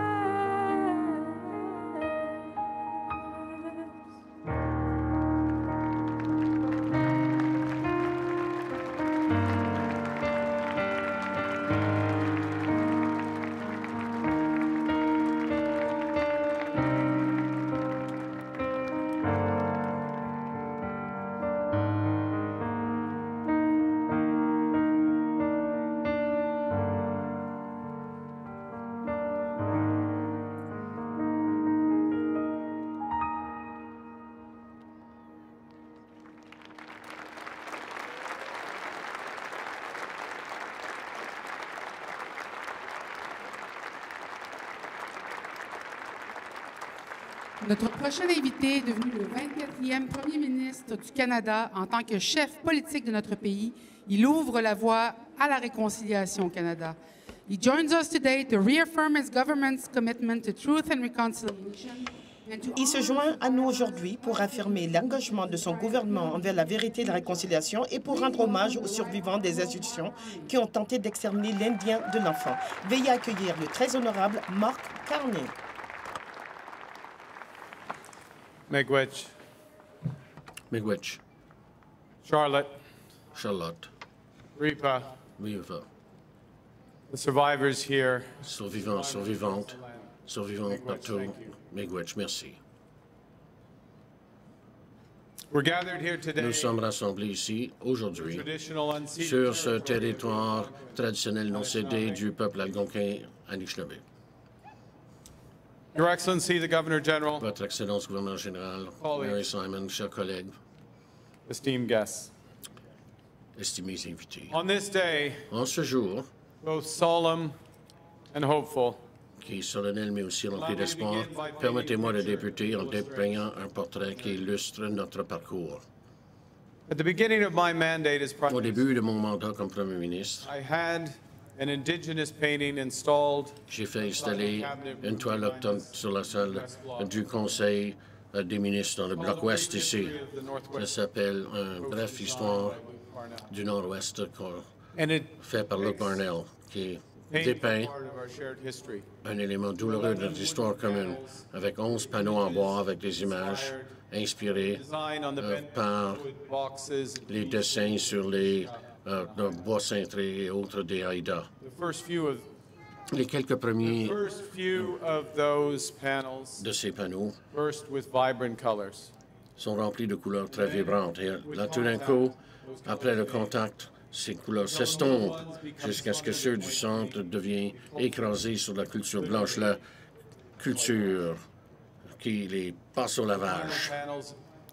Notre prochain invité est devenu le 24e premier ministre du Canada en tant que chef politique de notre pays. Il ouvre la voie à la réconciliation au Canada. He joins us today to reaffirm his government's commitment to truth and reconciliation. Il se joint à nous aujourd'hui pour affirmer l'engagement de son gouvernement envers la vérité et la réconciliation et pour rendre hommage aux survivants des institutions qui ont tenté d'exterminer l'Indien de l'enfant. Veuillez accueillir le très honorable Mark Carney. Miigwech. Miigwech. Charlotte. Charlotte. Ripa. Ripa. The survivors here. Survivants, survivantes. Survivantes partout. Miigwech, merci. We're gathered here today. Nous sommes rassemblés ici, aujourd'hui, sur ce territoire traditionnel non cédé du peuple algonquin Anishinaabe. Your Excellency, the Governor General. Votre Excellence, gouverneur général, Mary Simon, chers collègues, esteemed guests. Estimés invités. On this day, en ce jour, both solemn and hopeful, qui est solennel mais aussi rempli d'espoir, permettez-moi de débuter en dépeignant un portrait qui illustre notre parcours. At the beginning of my mandate as Prime Au début de mon mandat comme Premier ministre, I had an indigenous painting installed. J'ai fait installer une toile autochtone sur la salle du Conseil des ministres dans le bloc ouest ici. Ça s'appelle une brève histoire du Nord-Ouest fait par Luc Barnell, qui dépeint un élément douloureux de notre histoire commune, avec 11 panneaux en bois avec des images inspirées par les dessins sur les bois cintrés et autres des Haïdas. Les quelques premiers de ces panneaux sont remplis de couleurs très vibrantes. Et là, tout d'un coup, après le contact, ces couleurs s'estompent jusqu'à ce que ceux du centre deviennent écrasés sur la culture blanche, la culture qui les passe au lavage.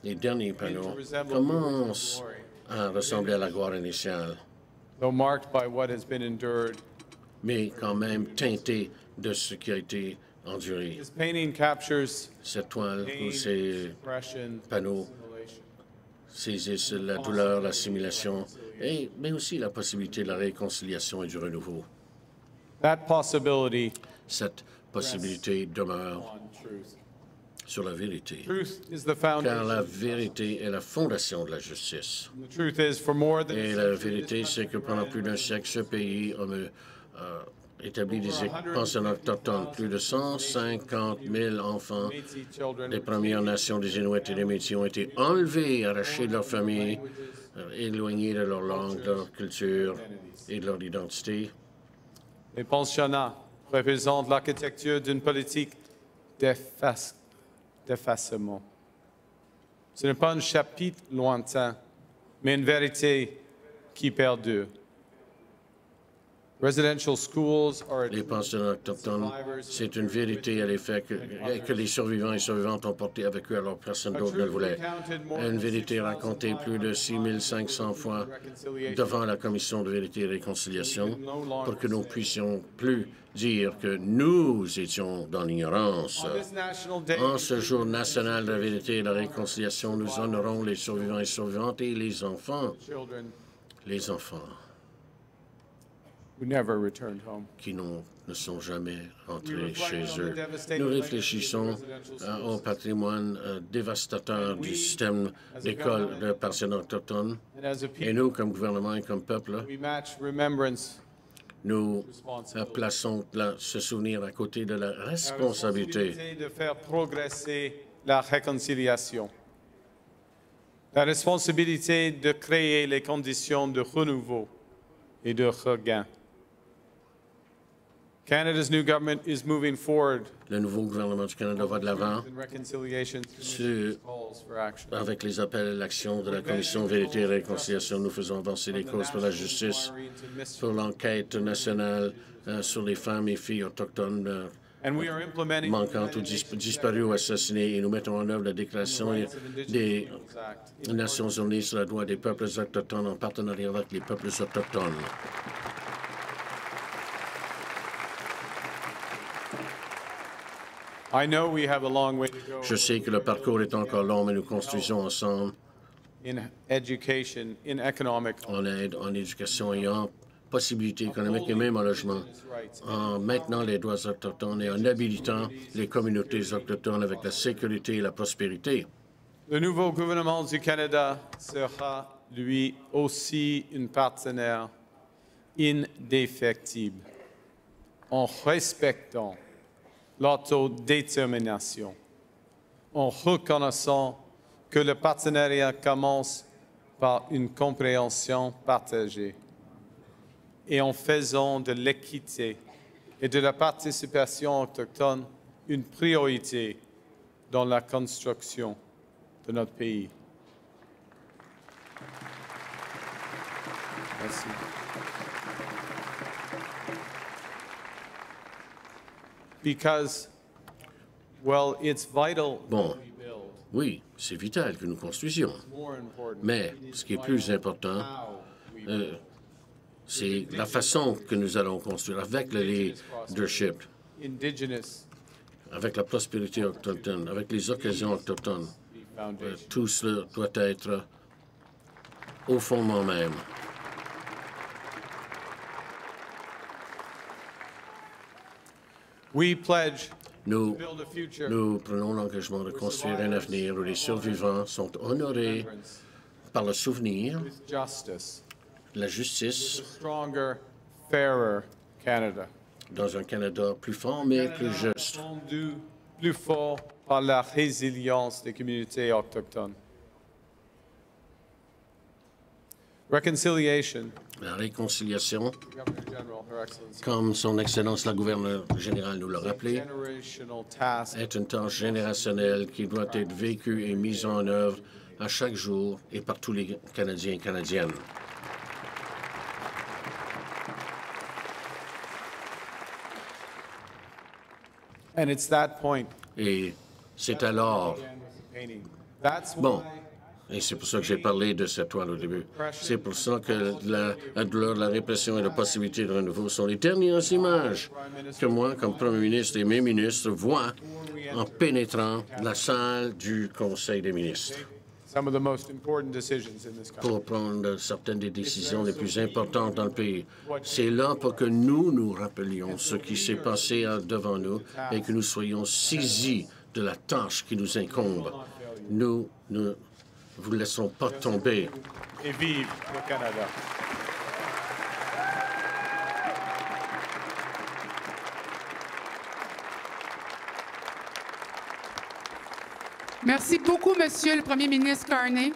Les derniers panneaux commencent à ressembler à la gloire initiale, mais quand même teintés de ce qui a été enduré. Cette toile ou ces panneaux saisissent la douleur, l'assimilation, mais aussi la possibilité de la réconciliation et du renouveau. Cette possibilité demeure sur la vérité, car la vérité est la fondation de la justice. Et la vérité, c'est que pendant plus d'un siècle, ce pays a établi des pensionnats autochtones. Plus de 150 000 enfants des Premières Nations, des Inuits et des Métis ont été enlevés, arrachés de leur famille, éloignés de leur langue, de leur culture et de leur identité. Les pensionnats représentent l'architecture d'une politique d'effacement. Ce n'est pas un chapitre lointain, mais une vérité qui perdure. Les pensionnats autochtones, c'est une vérité à l'effet que les survivants et survivantes ont porté avec eux alors personne d'autre ne le voulait. Une vérité racontée plus de 6500 fois devant la Commission de vérité et réconciliation pour que nous puissions plus dire que nous étions dans l'ignorance. En ce jour national de la vérité et de la réconciliation, nous honorons les survivants et survivantes et les enfants. Les enfants qui ne sont jamais rentrés chez eux. Nous réfléchissons au patrimoine dévastateur du système d'école de pensionnats autochtones. Et nous, comme gouvernement et comme peuple, nous plaçons ce souvenir à côté de la responsabilité de faire progresser la réconciliation. La responsabilité de créer les conditions de renouveau et de regain. Canada's new government is moving forward. Le nouveau gouvernement du Canada va de l'avant avec les appels à l'action de la Commission Vérité et Réconciliation. Nous faisons avancer les causes pour la justice, pour l'enquête nationale sur les femmes et filles autochtones manquantes ou disparues ou assassinées. Et nous mettons en œuvre la déclaration des Nations unies sur la droit des peuples autochtones en partenariat avec les peuples autochtones. I know we have a long way to go Je sais que le parcours est encore long, mais nous construisons ensemble in education, in economic, en aide, en éducation et en possibilités économiques et même en logement, en maintenant les droits autochtones et en habilitant les communautés autochtones avec la sécurité et la prospérité. Le nouveau gouvernement du Canada sera, lui aussi, un partenaire indéfectible en respectant l'autodétermination, en reconnaissant que le partenariat commence par une compréhension partagée et en faisant de l'équité et de la participation autochtone une priorité dans la construction de notre pays. Merci. Because, well, it's vital Bon, oui, c'est vital que nous construisions. Mais ce qui est plus important, c'est la façon que nous allons construire avec le leadership, avec la prospérité autochtone, avec les occasions autochtones. Tout cela doit être au fondement même. Nous prenons l'engagement de construire un avenir où les survivants sont honorés par le souvenir, la justice, dans un Canada plus fort mais plus juste. Plus fort par la résilience des communautés autochtones. Reconciliation. La réconciliation, comme Son Excellence la gouverneure générale nous l'a rappelé, est une tâche générationnelle qui doit être vécue et mise en œuvre à chaque jour et par tous les Canadiens et Canadiennes. And it's that point. Et c'est alors... Bon, et c'est pour ça que j'ai parlé de cette toile au début. C'est pour ça que la douleur, la répression et la possibilité de renouveau sont les dernières images que moi, comme Premier ministre et mes ministres, voient en pénétrant la salle du Conseil des ministres pour prendre certaines des décisions les plus importantes dans le pays. C'est là pour que nous nous rappelions ce qui s'est passé devant nous et que nous soyons saisis de la tâche qui nous incombe. Nous ne vous laissons pas tomber. Et vive le Canada. Merci beaucoup, Monsieur le Premier ministre Carney.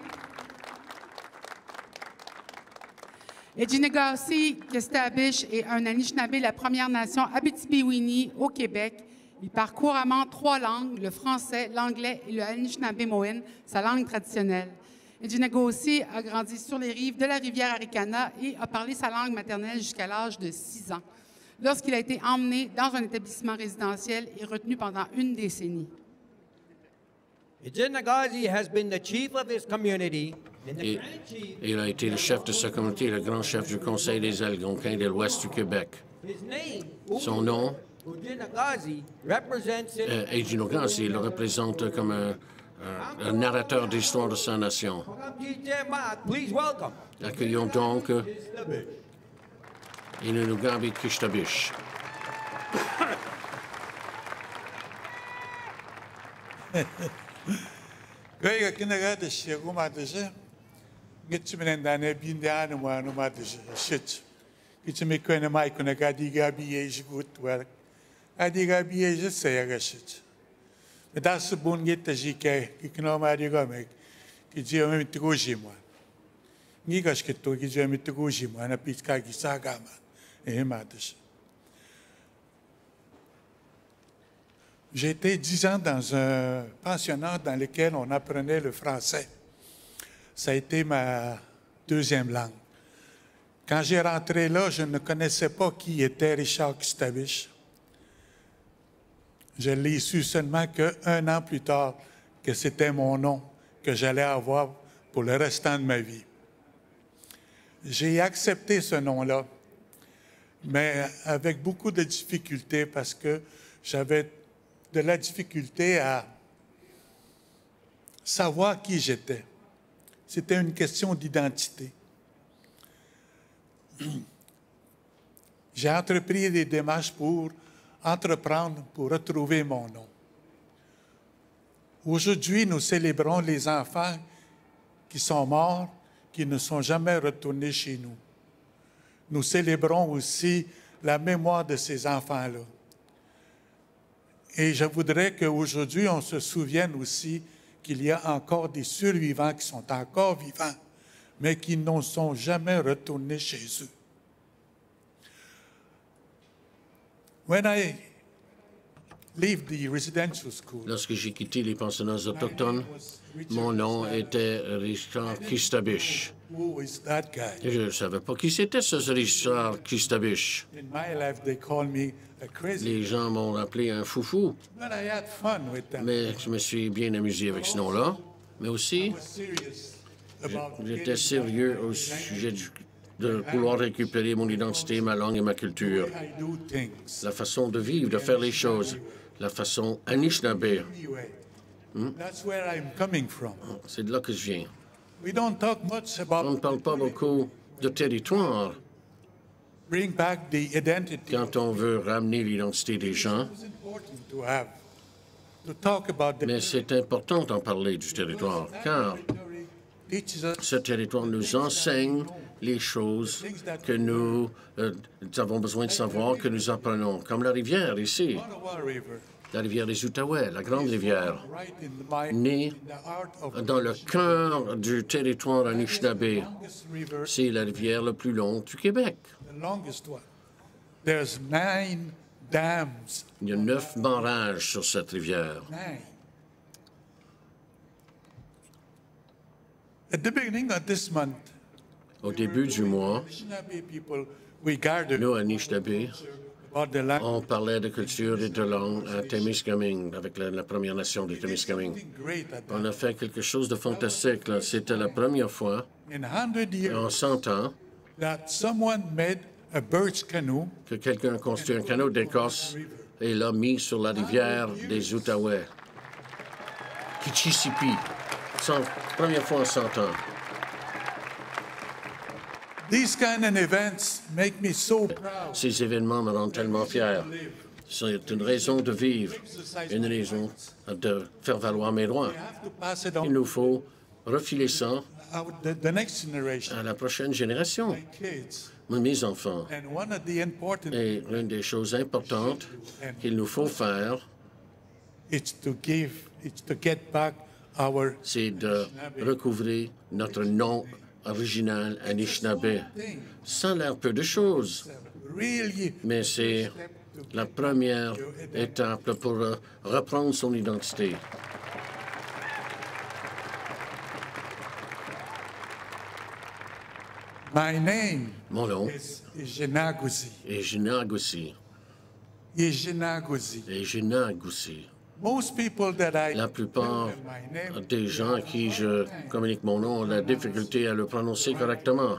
Ejinegasi Kestabish est un Anishinaabe, la Première Nation Abitibi-Winnie au Québec. Il parle couramment 3 langues, le français, l'anglais et le Anishinaabe-Moine, sa langue traditionnelle. Ejinegasi a grandi sur les rives de la rivière Arikana et a parlé sa langue maternelle jusqu'à l'âge de 6 ans, lorsqu'il a été emmené dans un établissement résidentiel et retenu pendant une décennie. Ejinegasi has been the chief of his community. Et il a été le chef de sa communauté, le grand chef du Conseil des Algonquins de l'Ouest du Québec. Son nom, Ejinegasi, le représente comme un narrateur d'histoire de sa nation. Accueillons donc Inunugabi Kishtabish. Gaya kinaga shiagu madashe gitchmenendane bindianu manu madashe shit gitchmekone maikuna gadiga biye gut wel adiga biye sayaga shit das bun gita jike kino mariga me kijio mitguji mo nigash kito kijio mitguji mo na pitka gisagama madashe. J'ai été 10 ans dans un pensionnat dans lequel on apprenait le français. Ça a été ma deuxième langue. Quand j'ai rentré là, je ne connaissais pas qui était Richard Kishtabish. Je l'ai su seulement qu'un an plus tard, que c'était mon nom que j'allais avoir pour le restant de ma vie. J'ai accepté ce nom-là, mais avec beaucoup de difficultés parce que j'avais de la difficulté à savoir qui j'étais. C'était une question d'identité. J'ai entrepris des démarches pour retrouver mon nom. Aujourd'hui, nous célébrons les enfants qui sont morts, qui ne sont jamais retournés chez nous. Nous célébrons aussi la mémoire de ces enfants-là. Et je voudrais qu'aujourd'hui, on se souvienne aussi qu'il y a encore des survivants qui sont encore vivants, mais qui ne sont jamais retournés chez eux. When I leave the residential school, Lorsque j'ai quitté les pensionnats autochtones, mon nom était Richard Kistabish. who is that guy? Et je ne savais pas qui c'était, ce Richard Kistabish. In my life, they call me a crazy. Les gens m'ont appelé un foufou, But I had fun with them. mais je me suis bien amusé avec ce nom-là. Mais aussi, I was serious about j'étais sérieux au sujet de vouloir récupérer mon identité, ma langue et ma culture. I do things. La façon de vivre, de faire les choses, la façon Anishinaabe. Anyway, that's where I'm coming from. C'est de là que je viens. We don't talk much On about ne parle pas beaucoup de territoire bring back the identity. quand on veut ramener l'identité des gens, It's important to have, to talk about the mais c'est important d'en parler du territoire, car teaches us ce territoire nous enseigne les choses que nous avons besoin de savoir, que nous apprenons, comme la rivière ici, Ottawa River, la rivière des Outaouais, la grande rivière, right in née the heart of dans le cœur du territoire Anishinaabe. this river, C'est la rivière la plus longue du Québec. the longest one. There's 9 dams. Il y a 9 barrages sur cette rivière. 9. At the beginning of this month, Au début du mois, Anishinaabe people, we gathered nous, Anishinaabe, about the land. on parlait de culture et de langue à Témiscamingue, avec la Première Nation de Témiscamingue. Great at On that. a fait quelque chose de fantastique, là. C'était la première fois In 100 years, en 100 ans that someone made a birch canoe que quelqu'un a construit un canot d'Écosse et l'a mis sur la rivière des Outaouais. Kichisipi. Première fois en 100 ans. These kind of events make me so proud. Ces événements me rendent tellement fier. C'est une raison de vivre, une raison de faire valoir mes droits. We have to pass it Il on nous faut refiler ça the next generation, à la prochaine génération, my kids. mes enfants. And one of the important Et l'une des choses importantes qu'il nous faut faire, is to get back our c'est de recouvrer notre nom original Anishinaabe. Ça a l'air peu de choses, really mais c'est la première étape pour reprendre son identité. my name Mon nom is Jenaguzi. est Jinagusi. Et Jinagusi. Most people that I La plupart tell them my name, des gens à qui je communique mon nom ont la difficulté à le prononcer correctement.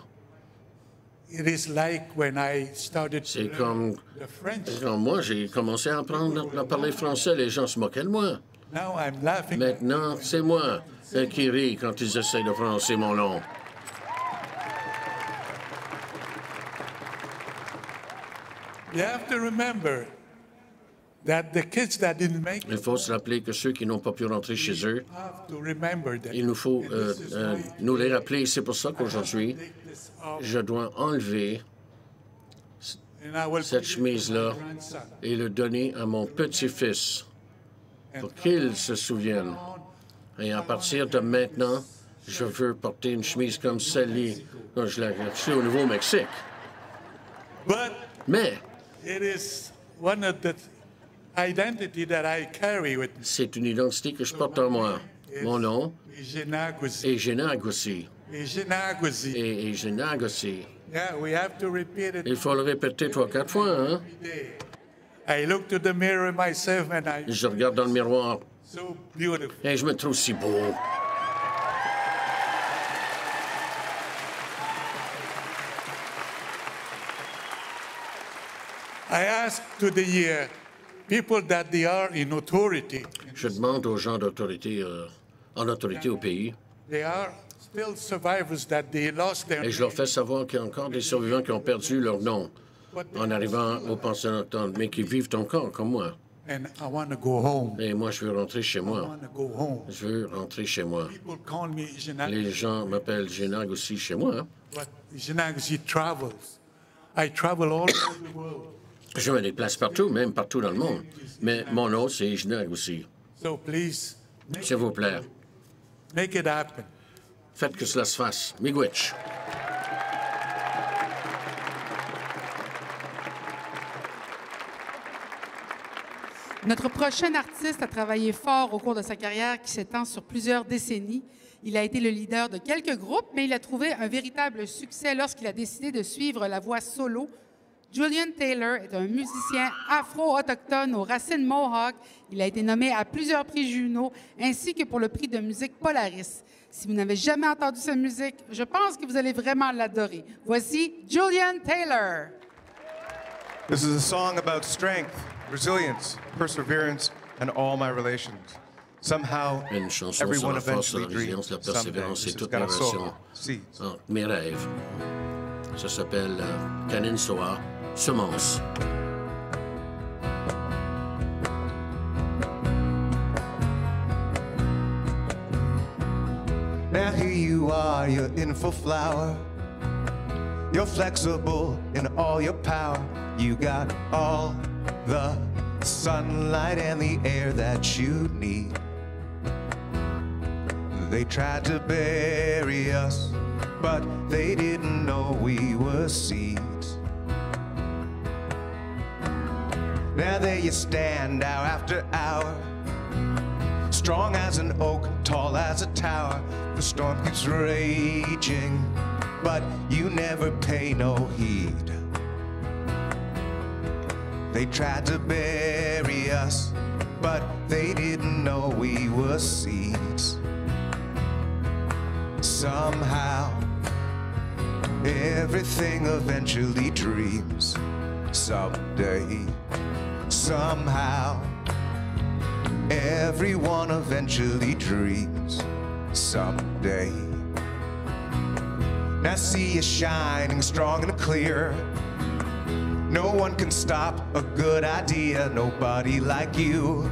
it is like when I started to C'est learn comme the French. quand moi j'ai commencé à apprendre à parler français, les gens se moquaient de moi. Now I'm laughing. Maintenant, c'est moi qui ris quand ils essayent de prononcer mon nom. You have to remember that the kids that didn't make Il it faut se rappeler que ceux qui n'ont pas pu rentrer chez eux, have to remember that. il nous faut nous les rappeler. C'est pour ça qu'aujourd'hui, je dois enlever And I will cette put it chemise-là to my grandson. et le donner à mon petit-fils pour qu'il se souvienne. Et à partir de maintenant, je veux porter une chemise comme celle-là. Non, je l'ai achetée au Nouveau-Mexique. But Mais it is one of the identity that I carry with me. c'est une identité que je porte en moi. Mon nom Jenaguzi. est Jinagusi. Jenaguzi. Et Jinagusi. Yeah, we have to repeat it Il faut le répéter 3 ou 4 fois, hein? every day. I look to the mirror myself and I Je regarde dans le miroir so beautiful. et je me trouve si beau. I ask to the year, people that they are in authority. Je demande aux gens d'autorité, en autorité au pays, They are still survivors that they lost their et je leur fais savoir qu'il y a encore des survivants qui ont perdu leur nom en arrivant au pensionnat, mais qui vivent encore comme moi. And I want to go home. Et moi, je veux rentrer chez I moi. want to go home. Je veux rentrer chez moi. People call me Jenag, Les gens m'appellent Génag aussi chez moi. Hein. but Jenag, he travels. I travel all over the world. Je me déplace partout, même partout dans le monde. Mais mon nom, c'est Génag aussi. So please, S'il vous plaît, make it happen. faites que cela se fasse. Miigwech. Notre prochain artiste a travaillé fort au cours de sa carrière qui s'étend sur plusieurs décennies. Il a été le leader de quelques groupes, mais il a trouvé un véritable succès lorsqu'il a décidé de suivre la voie solo. Julian Taylor est un musicien afro-autochtone aux racines Mohawk. Il a été nommé à plusieurs prix Juno, ainsi que pour le prix de musique Polaris. Si vous n'avez jamais entendu sa musique, je pense que vous allez vraiment l'adorer. Voici Julian Taylor. This is a song about strength, resilience, perseverance, and all my relations. Somehow, Une chanson sur everyone la force, la eventually résilience, la dreams someday. persévérance et This is toute la Ganasoa, relation Seeds. entre mes rêves. Ça s'appelle Kanin Soa, Semence. Now here you are, you're in full flower. You're flexible in all your power. You got all the sunlight and the air that you need. They tried to bury us, but they didn't know we were seeds. Now there you stand hour after hour, strong as an oak, tall as a tower. The storm keeps raging, but you never pay no heed. They tried to bury us, but they didn't know we were seeds. Somehow, everything eventually dreams. Someday, somehow, everyone eventually dreams. Someday. Now see you shining strong and clear. No one can stop a good idea, nobody like you.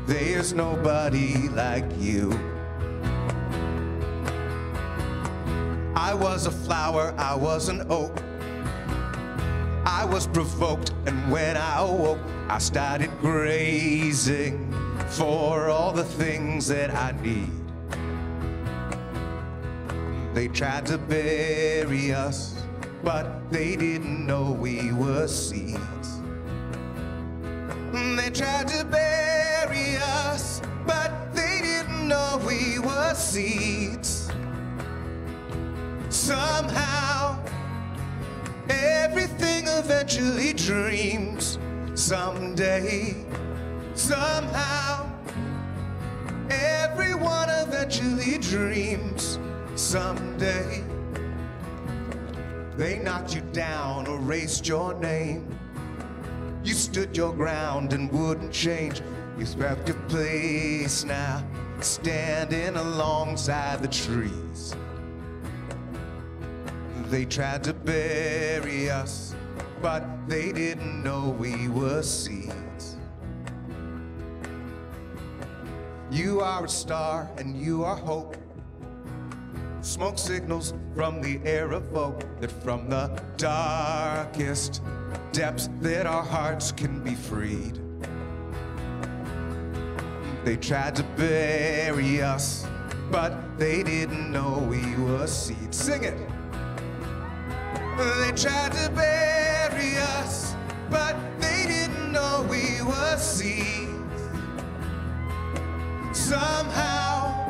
There's nobody like you. I was a flower, I was an oak. I was provoked, and when I awoke, I started grazing for all the things that I need. They tried to bury us, but they didn't know we were seeds. They tried to bury us, but they didn't know we were seeds. Somehow, everything eventually dreams. Someday, somehow, everyone eventually dreams. Someday, they knocked you down, erased your name. You stood your ground and wouldn't change. You swept your place now, standing alongside the trees. They tried to bury us, but they didn't know we were seeds. You are a star and you are hope. Smoke signals from the air evoke that from the darkest depths that our hearts can be freed. They tried to bury us, but they didn't know we were seeds. Sing it! They tried to bury us, but they didn't know we were seeds. Somehow,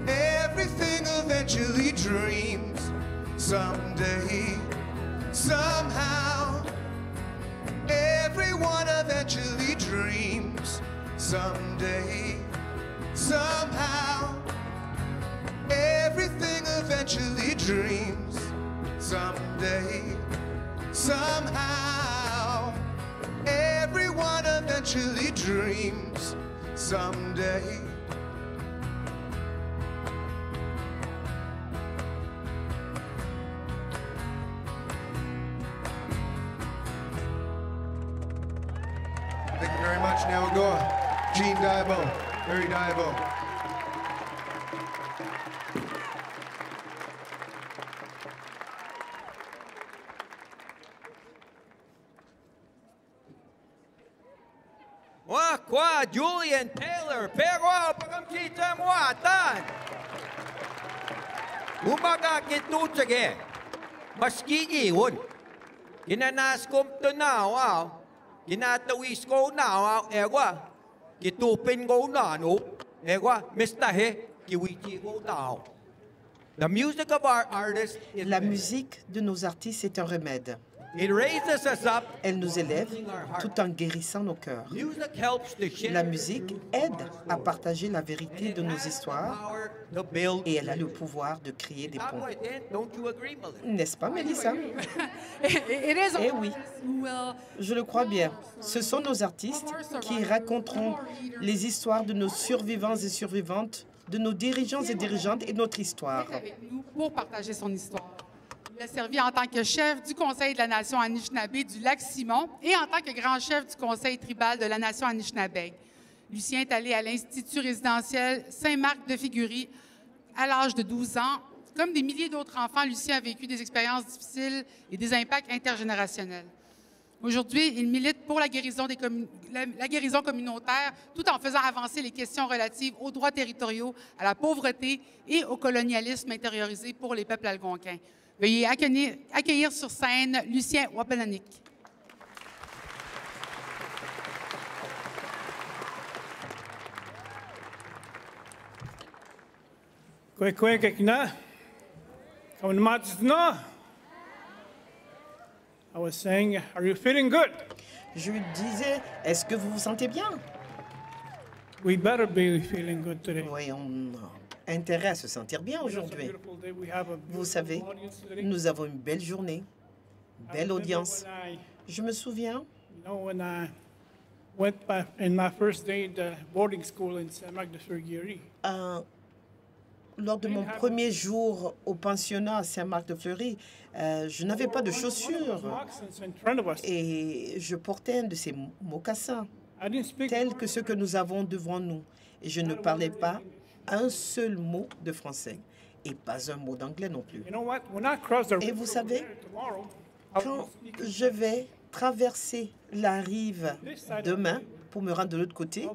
everything eventually dreams. Someday, somehow, everyone eventually dreams. Someday, somehow, everything eventually dreams. Someday, somehow, chilly dreams someday. Thank you very much, Nyawagoa. Gene Diabo, Harry Diabo. Kwa Julian Taylor, pero pakamkita mo atan. Umaga kitutsage, maski iyon. Ginanas kom tunaw, ginatawis ko na, ewa, kitupin ko na, no, ewa, mistahe, kiwiti ko daw. The music of our artists is La musique de nos artistes est un remède. It raises us up. Elle nous élève tout en guérissant nos cœurs. La musique aide à partager la vérité de nos histoires et elle a le pouvoir de créer des ponts. N'est-ce pas, Mélissa? Eh oui, je le crois bien. Ce sont nos artistes qui raconteront les histoires de nos survivants et survivantes, de nos dirigeants et dirigeantes et notre histoire. Pour partager son histoire. Il a servi en tant que chef du Conseil de la Nation Anishinaabe du Lac-Simon et en tant que grand chef du Conseil tribal de la Nation Anishinaabe. Lucien est allé à l'Institut résidentiel Saint-Marc de Figuerie à l'âge de 12 ans. Comme des milliers d'autres enfants, Lucien a vécu des expériences difficiles et des impacts intergénérationnels. Aujourd'hui, il milite pour la guérison communautaire tout en faisant avancer les questions relatives aux droits territoriaux, à la pauvreté et au colonialisme intériorisé pour les peuples algonquins. Veuillez accueillir sur scène Lucien Wapananik. I was saying, are you feeling good? Je lui disais, est-ce que vous vous sentez bien? We better be feeling good today. Oui, on a intérêt à se sentir bien aujourd'hui. Vous savez, nous avons une belle journée, une belle audience. Je me souviens, when I went in my first day to boarding school in Saint-Marc de Fleury. Lors de mon premier jour au pensionnat à Saint-Marc-de-Fleury, je n'avais pas de chaussures et je portais un de ces mocassins, tels que ceux que nous avons devant nous. Et je ne parlais pas un seul mot de français et pas un mot d'anglais non plus. Et vous savez, quand je vais traverser la rive demain pour me rendre de l'autre côté,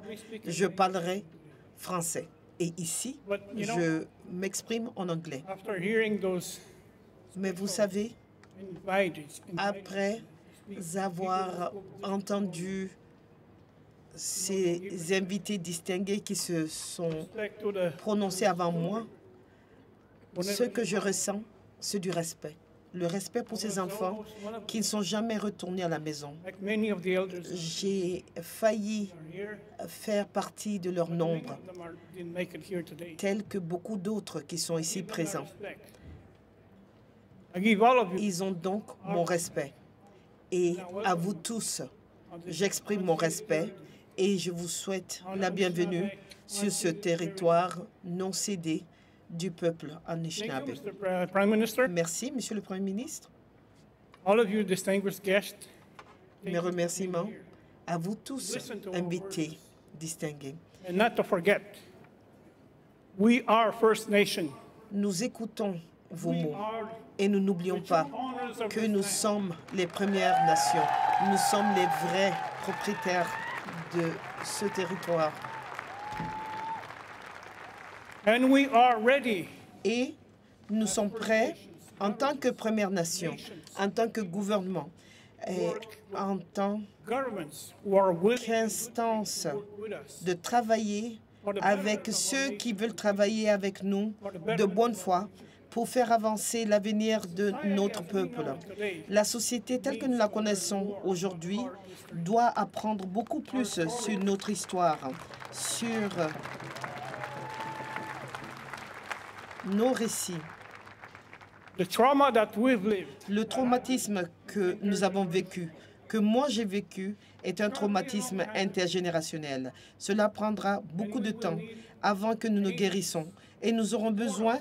je parlerai français. Et ici, je m'exprime en anglais. Mais vous savez, après avoir entendu ces invités distingués qui se sont prononcés avant moi, ce que je ressens, c'est du respect. Le respect pour ces enfants qui ne sont jamais retournés à la maison. J'ai failli faire partie de leur nombre, tels que beaucoup d'autres qui sont ici présents. Ils ont donc mon respect. Et à vous tous, j'exprime mon respect et je vous souhaite la bienvenue sur ce territoire non cédé du peuple Anishinaabe. Merci, Monsieur le Premier ministre. Mes remerciements à vous tous, invités distingués. Nous écoutons vos mots et nous n'oublions pas que nous sommes les Premières Nations. Nous sommes les vrais propriétaires de ce territoire. Et nous sommes prêts, en tant que Première Nation, en tant que gouvernement, et en tant qu'instance, de travailler avec ceux qui veulent travailler avec nous de bonne foi pour faire avancer l'avenir de notre peuple. La société telle que nous la connaissons aujourd'hui doit apprendre beaucoup plus sur notre histoire, sur nos récits. Le traumatisme que nous avons vécu que moi j'ai vécu est un traumatisme intergénérationnel. Cela prendra beaucoup de temps avant que nous nous guérissons et nous aurons besoin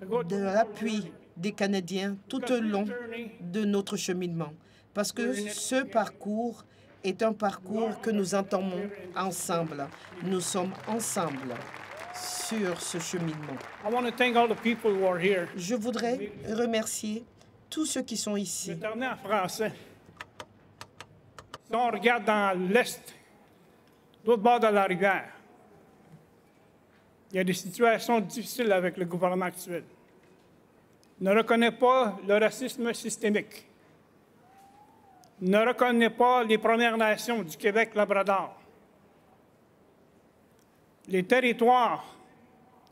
de l'appui des Canadiens tout au long de notre cheminement, parce que ce parcours est un parcours que nous entamons ensemble. Nous sommes ensemble sur ce cheminement. Je voudrais remercier tous ceux qui sont ici. Je vais terminer en français. Si on regarde dans l'Est, l'autre bord de la rivière, il y a des situations difficiles avec le gouvernement actuel. Il ne reconnaît pas le racisme systémique. Il ne reconnaît pas les Premières Nations du Québec-Labrador. Les territoires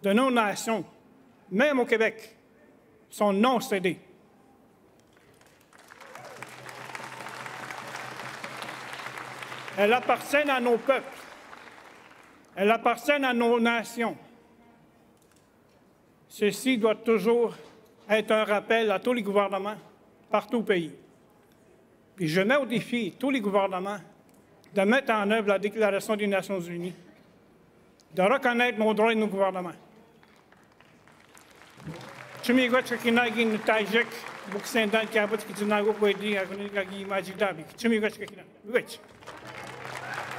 de nos nations, même au Québec, sont non cédés. Elles appartiennent à nos peuples. Elles appartiennent à nos nations. Ceci doit toujours être un rappel à tous les gouvernements partout au pays. Puis je mets au défi tous les gouvernements de mettre en œuvre la Déclaration des Nations unies, de reconnaître nos droits de nos gouvernements.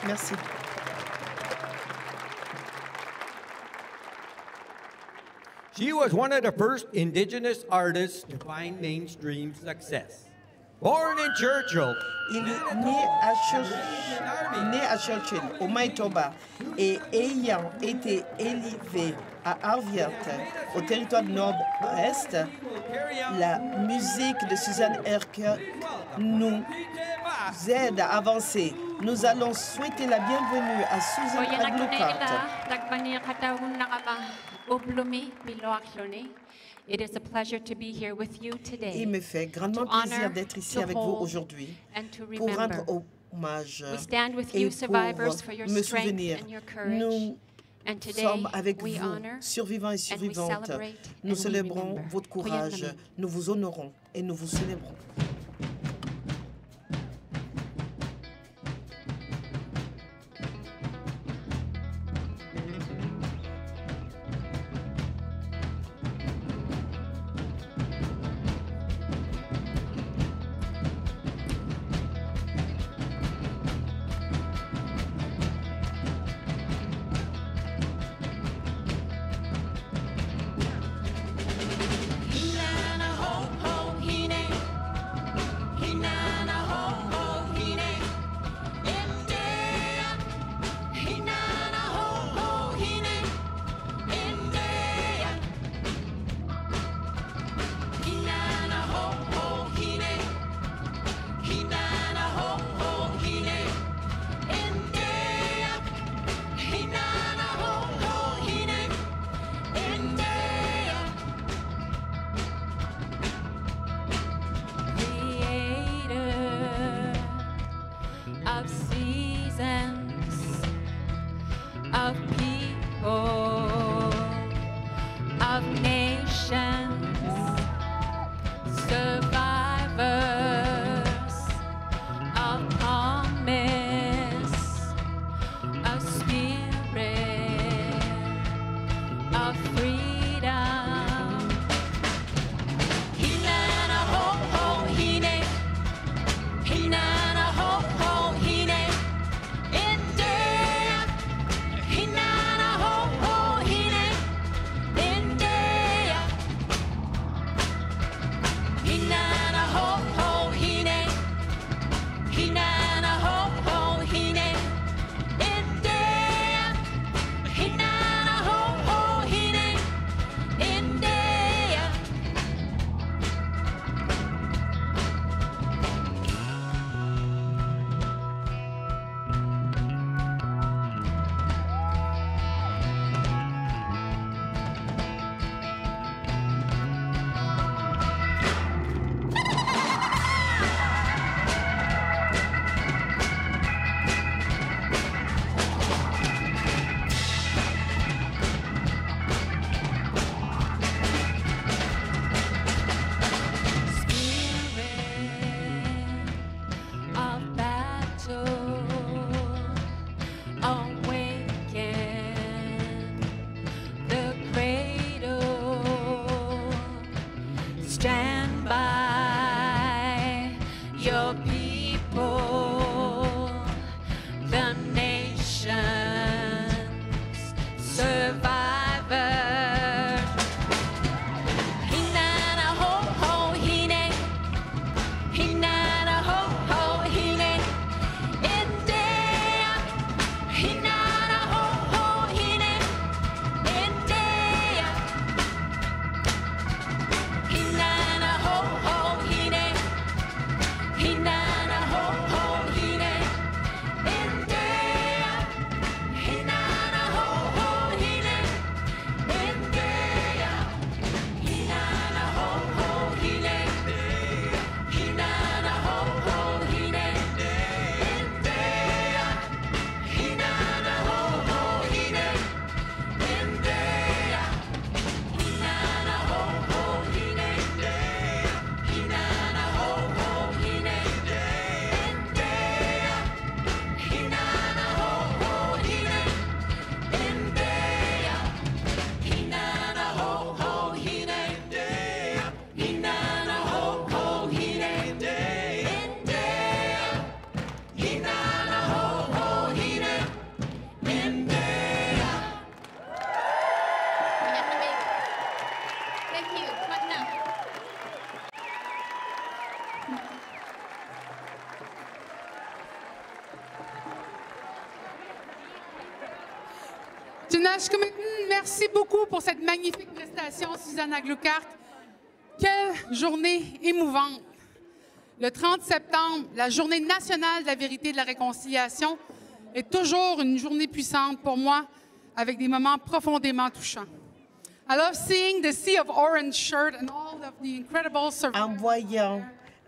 Merci. She was one of the first Indigenous artists to find mainstream success. Born in Churchill. Il est né à Churchill, au Manitoba, et ayant été élevé à Harviert, au territoire du Nord-Est, la musique de Suzanne Erker nous aide à avancer. Nous allons souhaiter la bienvenue à Susan Aglukart. It is a pleasure to be here with you today. Il me fait grandement plaisir d'être ici avec vous aujourd'hui pour rendre hommage et pour me souvenir. Nous sommes avec vous, survivants et survivantes. Nous célébrons votre courage, nous vous honorons et nous vous célébrons. stand by your people, the nation's survivors. Hinana ho ho hine, hinana ho ho hine, India. Hinana ho ho hine, India. Hinana ho ho hine, hinana ho ho hine, India. Hinana ho ho hine, India. Hinana ho ho hine, hinana ho ho hine, India. Hinana ho ho hine, India. Hinana ho ho hine, hinana ho ho hine, India. Hinana ho ho hine, India. Hinana ho ho hine, hinana ho ho hine, India. Hinana ho ho hine, India. Thank you. Button up. Merci beaucoup pour cette magnifique prestation, Susanna Gluckart. Quelle journée émouvante! Le 30 septembre, la journée nationale de la vérité et de la réconciliation, est toujours une journée puissante pour moi, avec des moments profondément touchants. I love seeing the sea of orange shirt and all of the incredible En voyant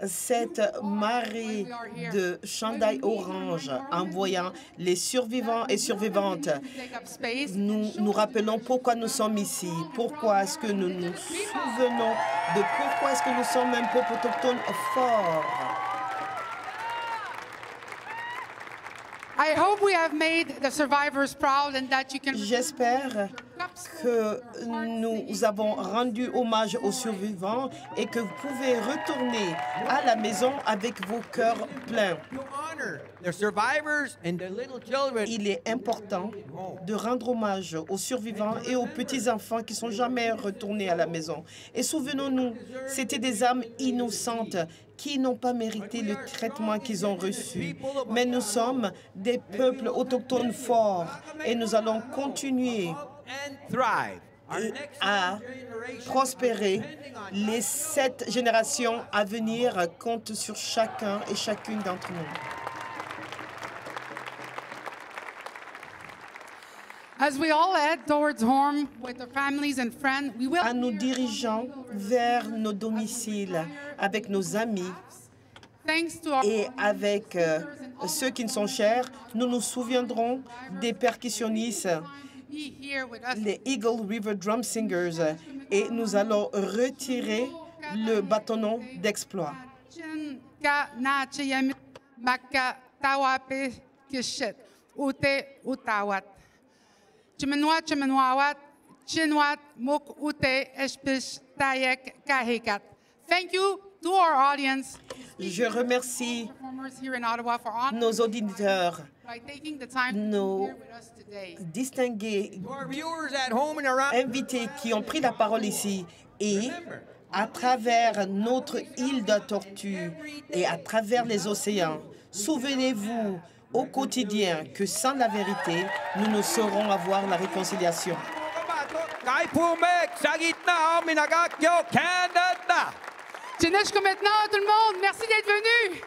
cette marée de chandail orange, en voyant les survivants et survivantes, nous nous rappelons pourquoi nous sommes ici, pourquoi est-ce que nous nous souvenons de pourquoi est-ce que nous sommes un peuple autochtone fort. I hope we have made the survivors proud and that you can... J'espère que nous avons rendu hommage aux survivants et que vous pouvez retourner à la maison avec vos cœurs pleins. Il est important de rendre hommage aux survivants et aux petits-enfants qui ne sont jamais retournés à la maison. Et souvenons-nous, c'était des âmes innocentes qui n'ont pas mérité le traitement qu'ils ont reçu. Mais nous sommes des peuples autochtones forts et nous allons continuer à prospérer. Les 7 générations à venir comptent sur chacun et chacune d'entre nous. As we all head towards home with our families and friends, we will... En nous dirigeant vers nos domiciles avec nos amis et avec ceux qui nous sont chers, nous nous souviendrons des percussionnistes, les Eagle River Drum Singers, et nous allons retirer le bâtonnet d'exploit. Chimenwat, chimenwawat, chinwat, muk ute, espish, tayek, kahikat. Thank you to our audience. Je remercie nos auditeurs, nos distingués invités qui ont pris la parole ici et à travers notre île de Tortue et à travers les océans. Souvenez-vous au quotidien que sans la vérité, nous ne saurons avoir la réconciliation. Maintenant, tout le monde, merci d'être venu.